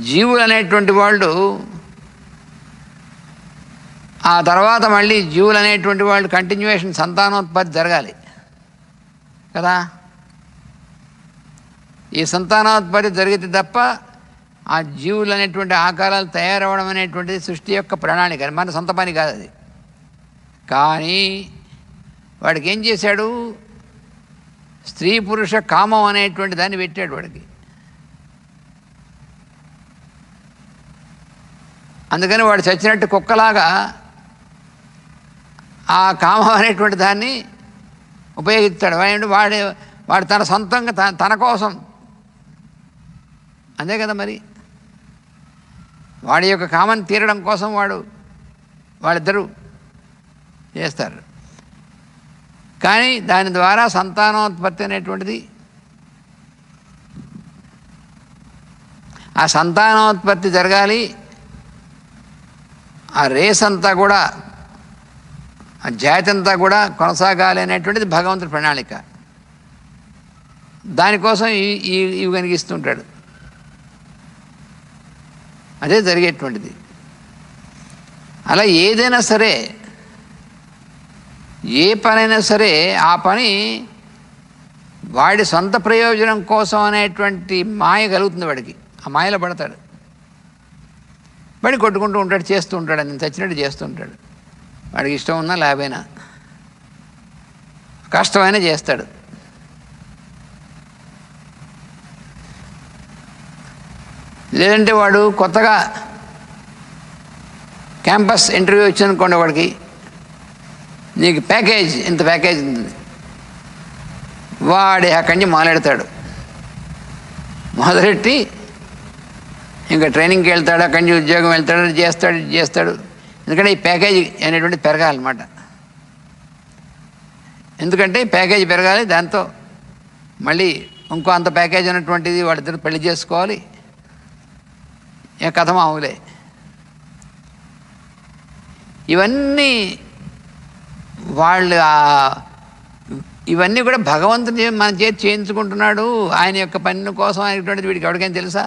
జీవులు అనేటువంటి వాళ్ళు ఆ తర్వాత మళ్ళీ జీవులు అనేటువంటి వాళ్ళు కంటిన్యూయేషన్ సంతానోత్పత్తి జరగాలి కదా. ఈ సంతానోత్పత్తి జరిగితే తప్ప ఆ జీవులు అనేటువంటి ఆకారాలు తయారవడం అనేటువంటిది సృష్టి యొక్క ప్రణాళిక, మన సొంత పని కాదు అది. కానీ వాడికి ఏం చేశాడు, స్త్రీ పురుష కామం అనేటువంటి దాన్ని పెట్టాడు వాడికి. అందుకని వాడు చచ్చినట్టు కుక్కలాగా ఆ కామం అనేటువంటి దాన్ని ఉపయోగిస్తాడు. వాడు తన సొంతంగా తన కోసం, అంతే కదా మరి. వాడి యొక్క కామని తీరడం కోసం వాళ్ళిద్దరూ చేస్తారు. కానీ దాని ద్వారా సంతానోత్పత్తి అనేటువంటిది, ఆ సంతానోత్పత్తి జరగాలి, ఆ రేస్ అంతా కూడా, ఆ జాతి అంతా కూడా కొనసాగాలి అనేటువంటిది భగవంతుడి ప్రణాళిక. దానికోసం ఇవి కలిగిస్తుంటాడు. అదే జరిగేటువంటిది. అలా ఏదైనా సరే, ఏ పనైనా సరే ఆ పని వాడి సొంత ప్రయోజనం కోసం అనేటువంటి మాయ కలుగుతుంది వాడికి. ఆ మాయలో పడతాడు, వాడి కొట్టుకుంటూ ఉంటాడు, చేస్తూ ఉంటాడు, అని చచ్చినట్టు చేస్తూ ఉంటాడు. వాడికి ఇష్టం ఉన్నా లేకపోయినా, కష్టమైనా చేస్తాడు. లేదంటే వాడు కొత్తగా క్యాంపస్ ఇంటర్వ్యూ వచ్చిందనుకోండి, వాడికి నీకు ప్యాకేజ్, ఇంత ప్యాకేజ్ ఉంది, వాడి అక్కడి నుంచి మొదలెడతాడు. మొదలెట్టి ఇంకా ట్రైనింగ్కి వెళ్తాడు, అక్కడి నుంచి ఉద్యోగం వెళ్తాడు, చేస్తాడు. ఎందుకంటే ఈ ప్యాకేజీ అనేటువంటిది పెరగాలన్నమాట. ఎందుకంటే ఈ ప్యాకేజీ పెరగాలి, దాంతో మళ్ళీ ఇంకో అంత ప్యాకేజ్ ఉన్నటువంటిది వాళ్ళిద్దరు పెళ్లి చేసుకోవాలి, ఏ కథ మామూలే. ఇవన్నీ ఇవన్నీ కూడా భగవంతుని మన చేతి చేయించుకుంటున్నాడు. ఆయన యొక్క పని కోసం అనేటువంటిది వీడికి ఎవరికైనా తెలుసా?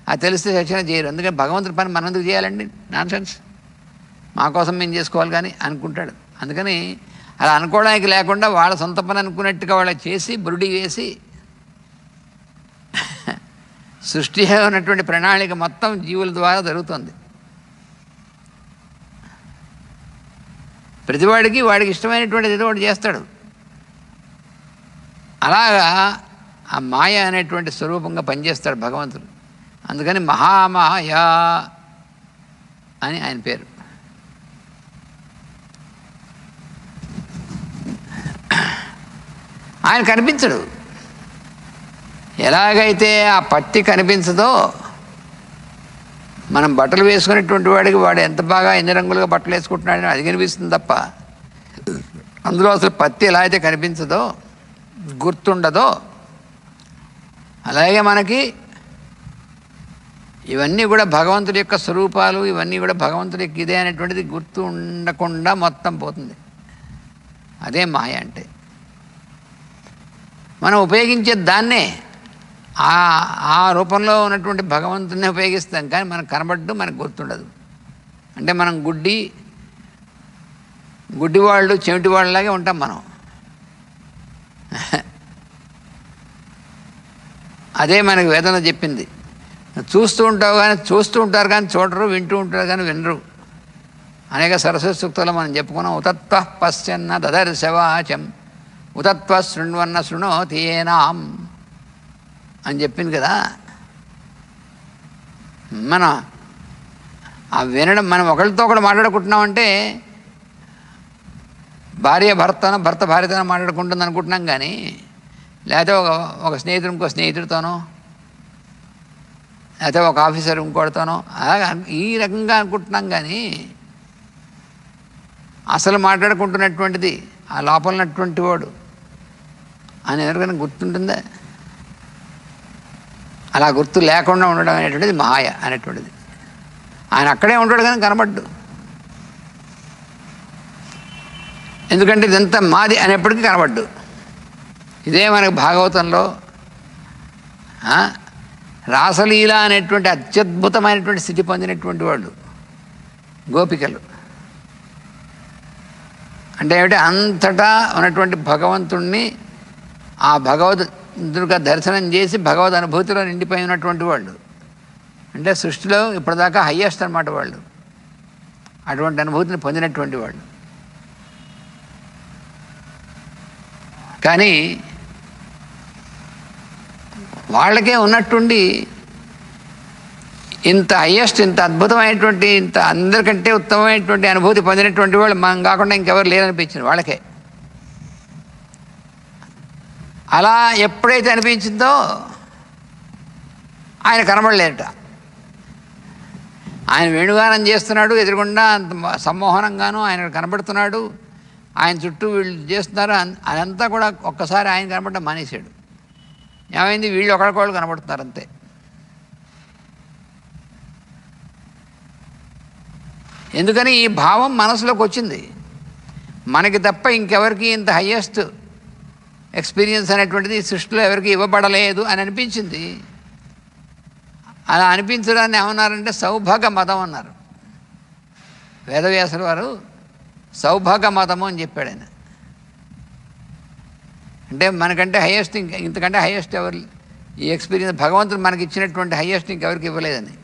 అది తెలిస్తే శిక్షణ చేయరు. అందుకని భగవంతుడి పని మనం ఎందుకు చేయాలండి, నాన్ సెన్స్, మా కోసం మేము చేసుకోవాలి కానీ అనుకుంటాడు. అందుకని అలా అనుకోవడానికి లేకుండా వాళ్ళ సొంత పని అనుకున్నట్టుగా వాళ్ళకి చేసి బురుడి వేసి సృష్టి ఉన్నటువంటి ప్రణాళిక మొత్తం జీవుల ద్వారా జరుగుతుంది. ప్రతివాడికి వాడికి ఇష్టమైనటువంటిది ఏదో ఒకటి చేస్తాడు. అలాగా ఆ మాయ అనేటువంటి స్వరూపంగా పనిచేస్తాడు భగవంతుడు. అందుకని మహామాయ అని ఆయన పేరు. ఆయన కనిపించడు. ఎలాగైతే ఆ పత్తి కనిపించదో, మనం బట్టలు వేసుకునేటువంటి వాడు ఎంత బాగా ఎన్ని రంగులుగా బట్టలు వేసుకుంటున్నాడని అది కనిపిస్తుంది తప్ప, అందులో అసలు పత్తి ఎలా అయితే కనిపించదో, గుర్తుండదో, అలాగే మనకి ఇవన్నీ కూడా భగవంతుడి యొక్క స్వరూపాలు, ఇవన్నీ కూడా భగవంతుడి యొక్క ఇదే అనేటువంటిది గుర్తు ఉండకుండా మొత్తం పోతుంది. అదే మాయ అంటే. మనం ఉపయోగించే దాన్నే ఆ రూపంలో ఉన్నటువంటి భగవంతుడిని ఉపయోగిస్తాం, కానీ మనకు కనబడ్డు, మనకు గుర్తుండదు. అంటే మనం గుడ్డివాళ్ళు, చెవిటి వాళ్ళలాగే ఉంటాం మనం. అదే మనకు వేదన చెప్పింది. చూస్తూ ఉంటారు కానీ చూడరు, వింటూ ఉంటారు కానీ వినరు. అనేక సరస్వతి సూక్తులు మనం చెప్పుకున్నాం. ఉతత్వ పశ్చన్న దదర్శవాచం ఉతత్వ శృణ్వన్న శృణోతీనాం అని చెప్పింది కదా. ఆ వినడం, మనం ఒకరితో ఒకటి మాట్లాడుకుంటున్నామంటే భార్య భర్త భార్యతోనో మాట్లాడుకుంటుంది అనుకుంటున్నాం, కానీ లేకపోతే ఒక స్నేహితుడు ఇంకో స్నేహితుడితోనో, లేకపోతే ఒక ఆఫీసర్ ఇంకోటితోనో అలాగా ఈ రకంగా అనుకుంటున్నాం. కానీ అసలు మాట్లాడుకుంటున్నటువంటిది ఆ లోపల ఉన్నటువంటి వాడు అని ఎవరికైనా గుర్తుంటుందా? అలా గుర్తు లేకుండా ఉండడం అనేటువంటిది మాయ అనేటువంటిది. ఆయన అక్కడే ఉంటాడు కానీ కనబడ్డు. ఎందుకంటే ఇదంతా మాది అనేప్పటికీ కనబడ్డు. ఇదే మనకు భాగవతంలో రాసలీల అనేటువంటి అత్యద్భుతమైనటువంటి స్థితి పొందినటువంటి వాళ్ళు గోపికలు. అంటే ఏమిటి, అంతటా ఉన్నటువంటి భగవంతుణ్ణి ఆ భగవద్గా దర్శనం చేసి భగవద్ అనుభూతిలో నిండిపోయి ఉన్నటువంటి వాళ్ళు. అంటే సృష్టిలో ఇప్పటిదాకా హయ్యెస్ట్ అన్నమాట వాళ్ళు. అటువంటి అనుభూతిని పొందినటువంటి వాళ్ళు. కానీ వాళ్ళకే ఉన్నట్టుండి ఇంత హయ్యెస్ట్, ఇంత అద్భుతమైనటువంటి, ఇంత అందరికంటే ఉత్తమమైనటువంటి అనుభూతి పొందినటువంటి వాళ్ళు మనం కాకుండా ఇంకెవరు లేరనిపించింది వాళ్ళకే. అలా ఎప్పుడైతే అనిపించిందో ఆయన కనబడలేట. ఆయన వేణుగానం చేస్తున్నాడు, ఎదురుగుండా అంత సమ్మోహనంగాను ఆయన కనబడుతున్నాడు, ఆయన చుట్టూ వీళ్ళు చేస్తున్నారు. అదంతా కూడా ఒక్కసారి ఆయన కనబడడం మానేశాడు. ఏమైంది, వీళ్ళు ఒకరికొకళ్ళు కనబడుతున్నారు అంతే. ఎందుకని ఈ భావం మనసులోకి వచ్చింది. మనకి తప్ప ఇంకెవరికి ఇంత హయ్యెస్ట్ ఎక్స్పీరియన్స్ అనేటువంటిది సృష్టిలో ఎవరికి ఇవ్వబడలేదు అని అనిపించింది. అలా అనిపించడాన్ని ఏమన్నారంటే సౌభాగ మతం అన్నారు. వేదవ్యాసుల వారు సౌభాగ మతము అని చెప్పాడు ఆయన. అంటే మనకంటే హయ్యెస్ట్ ఇంతకంటే హయ్యెస్ట్ ఎవరు ఈ ఎక్స్పీరియన్స్ భగవంతుడు మనకి ఇచ్చినటువంటి హయ్యెస్ట్ ఇంకెవరికి ఇవ్వలేదని.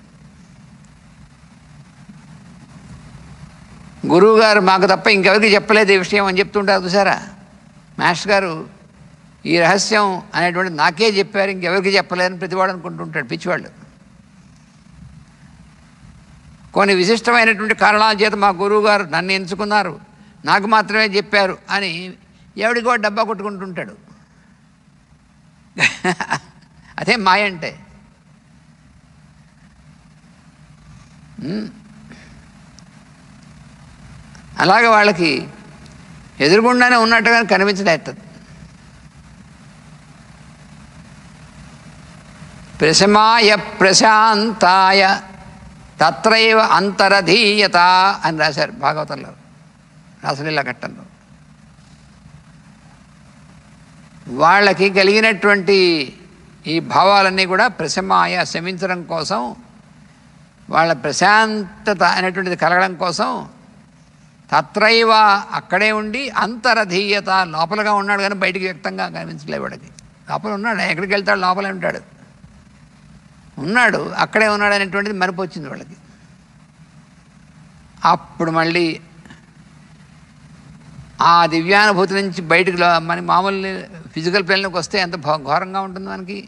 గురువు గారు మాకు తప్ప ఇంకెవరికి చెప్పలేదు ఈ విషయం అని చెప్తుంటారు చూసారా. మాస్టర్ గారు ఈ రహస్యం అనేటువంటిది నాకే చెప్పారు, ఇంకెవరికి చెప్పలేదని ప్రతివాడు అనుకుంటుంటాడు పిచ్చివాళ్ళు. కొన్ని విశిష్టమైనటువంటి కారణాల చేత మా గురువు గారు నన్ను ఎంచుకున్నారు, నాకు మాత్రమే చెప్పారు అని ఎవడికో డబ్బా కొట్టుకుంటుంటాడు. అదే మాయ అంటే. అలాగే వాళ్ళకి ఎదురుగుండానే ఉన్నట్టుగా కనిపించలేస్తుంది. ప్రశమాయ ప్రశాంతాయ తత్రైవ అంతరధీయత అని రాశారు భాగవతంలో, రాసలీల ఘట్టంలో. వాళ్ళకి కలిగినటువంటి ఈ భావాలన్నీ కూడా ప్రశమాయ శమించడం కోసం, వాళ్ళ ప్రశాంతత అనేటువంటిది కలగడం కోసం తత్రైవ అక్కడే ఉండి అంతరధీయత లోపలగా ఉన్నాడు కానీ బయటికి వ్యక్తంగా కనిపించలే. వాడికి లోపల ఉన్నాడు, ఎక్కడికి వెళ్తాడు లోపలే ఉంటాడు, ఉన్నాడు అక్కడే ఉన్నాడు అనేటువంటిది మరపు వచ్చింది వాళ్ళకి. అప్పుడు మళ్ళీ ఆ దివ్యానుభూతి నుంచి బయటికి మన మామూలు ఫిజికల్ ప్లేన్లోకి వస్తే ఎంత ఘోరంగా ఉంటుంది మనకి.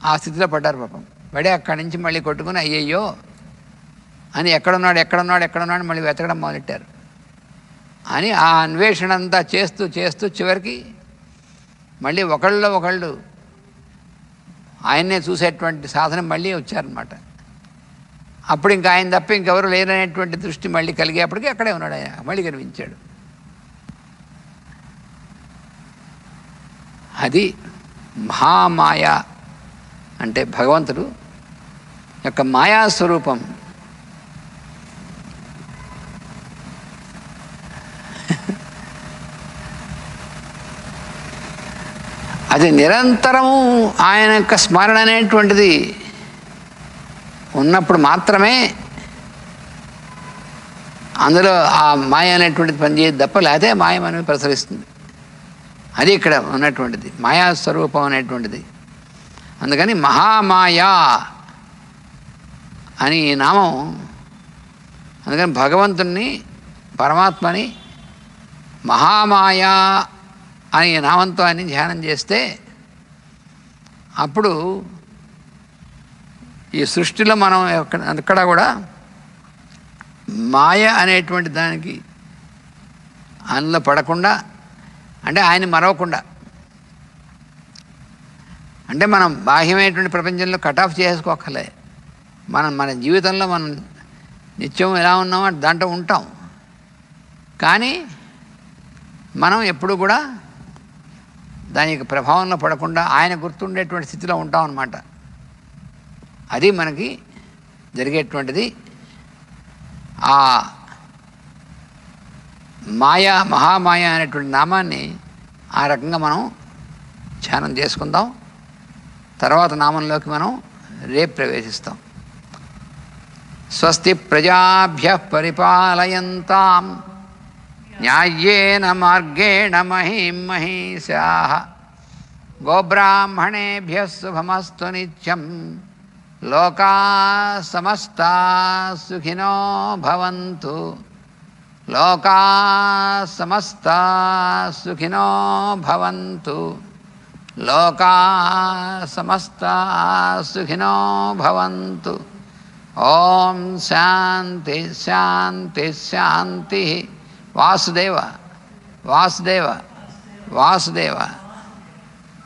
ఆ స్థితిలో పడ్డారు పాపం. పడి అక్కడి నుంచి మళ్ళీ కొట్టుకుని అయ్యయ్యో అని ఎక్కడున్నాడు మళ్ళీ వెతకడం మొదలెట్టారు. అని ఆ అన్వేషణ అంతా చేస్తూ చేస్తూ చివరికి మళ్ళీ ఒకళ్ళు ఆయన్నే చూసేటువంటి సాధన మళ్ళీ వచ్చారనమాట. అప్పుడు ఇంకా ఆయన తప్ప ఇంకెవరు లేరనేటువంటి దృష్టి మళ్ళీ కలిగేప్పటికీ అక్కడే ఉన్నాడు ఆయన, మళ్ళీ కనిపించాడు. అది మహామాయ అంటే భగవంతుడు యొక్క మాయాస్వరూపం. అది నిరంతరము ఆయన యొక్క స్మరణ అనేటువంటిది ఉన్నప్పుడు మాత్రమే అందులో ఆ మాయ అనేటువంటిది పనిచేయదు తప్ప, లేకపోతే మాయ మనమే ప్రసరిస్తుంది. అది ఇక్కడ ఉన్నటువంటిది మాయాస్వరూపం అనేటువంటిది. అందుకని మహామాయా అని ఈ నామం. అందుకని భగవంతుణ్ణి పరమాత్మని మహామాయా అని ఈ నామంతో అని ధ్యానం చేస్తే అప్పుడు ఈ సృష్టిలో మనం ఎక్కడ కూడా మాయ అనేటువంటి దానికి అందులో పడకుండా, అంటే ఆయన మరవకుండా, అంటే మనం బాహ్యమైనటువంటి ప్రపంచంలో కట్ ఆఫ్ చేసుకోకలే. మన జీవితంలో మనం నిత్యం ఎలా ఉన్నామో దాంట్లో ఉంటాం. కానీ మనం ఎప్పుడు కూడా దాని యొక్క ప్రభావంలో పడకుండా ఆయన గుర్తుండేటువంటి స్థితిలో ఉంటాం అన్నమాట. అది మనకి జరిగేటువంటిది. ఆ మాయ మహామాయ అనేటువంటి నామాన్ని ఆ రకంగా మనం ధ్యానం చేసుకుందాం. తర్వాత నామంలోకి మనం రేపు ప్రవేశిస్తాం. స్వస్తి ప్రజాభ్యః పరిపాలయంతాం న్యాయేన మార్గేణ మహీం మహీషాః గోబ్రాహ్మణేభ్యः శుభమస్తు నిత్యం. లోకాः సమస్తాः సుఖినో భవంతు. లోకాः సమస్తాः సుఖినో భవంతు. లోకాः సమస్తాः సుఖినో భవంతు. ఓం శాంతి శాంతి శాంతి. వాసుదేవ వాసుదేవ వాసుదేవ.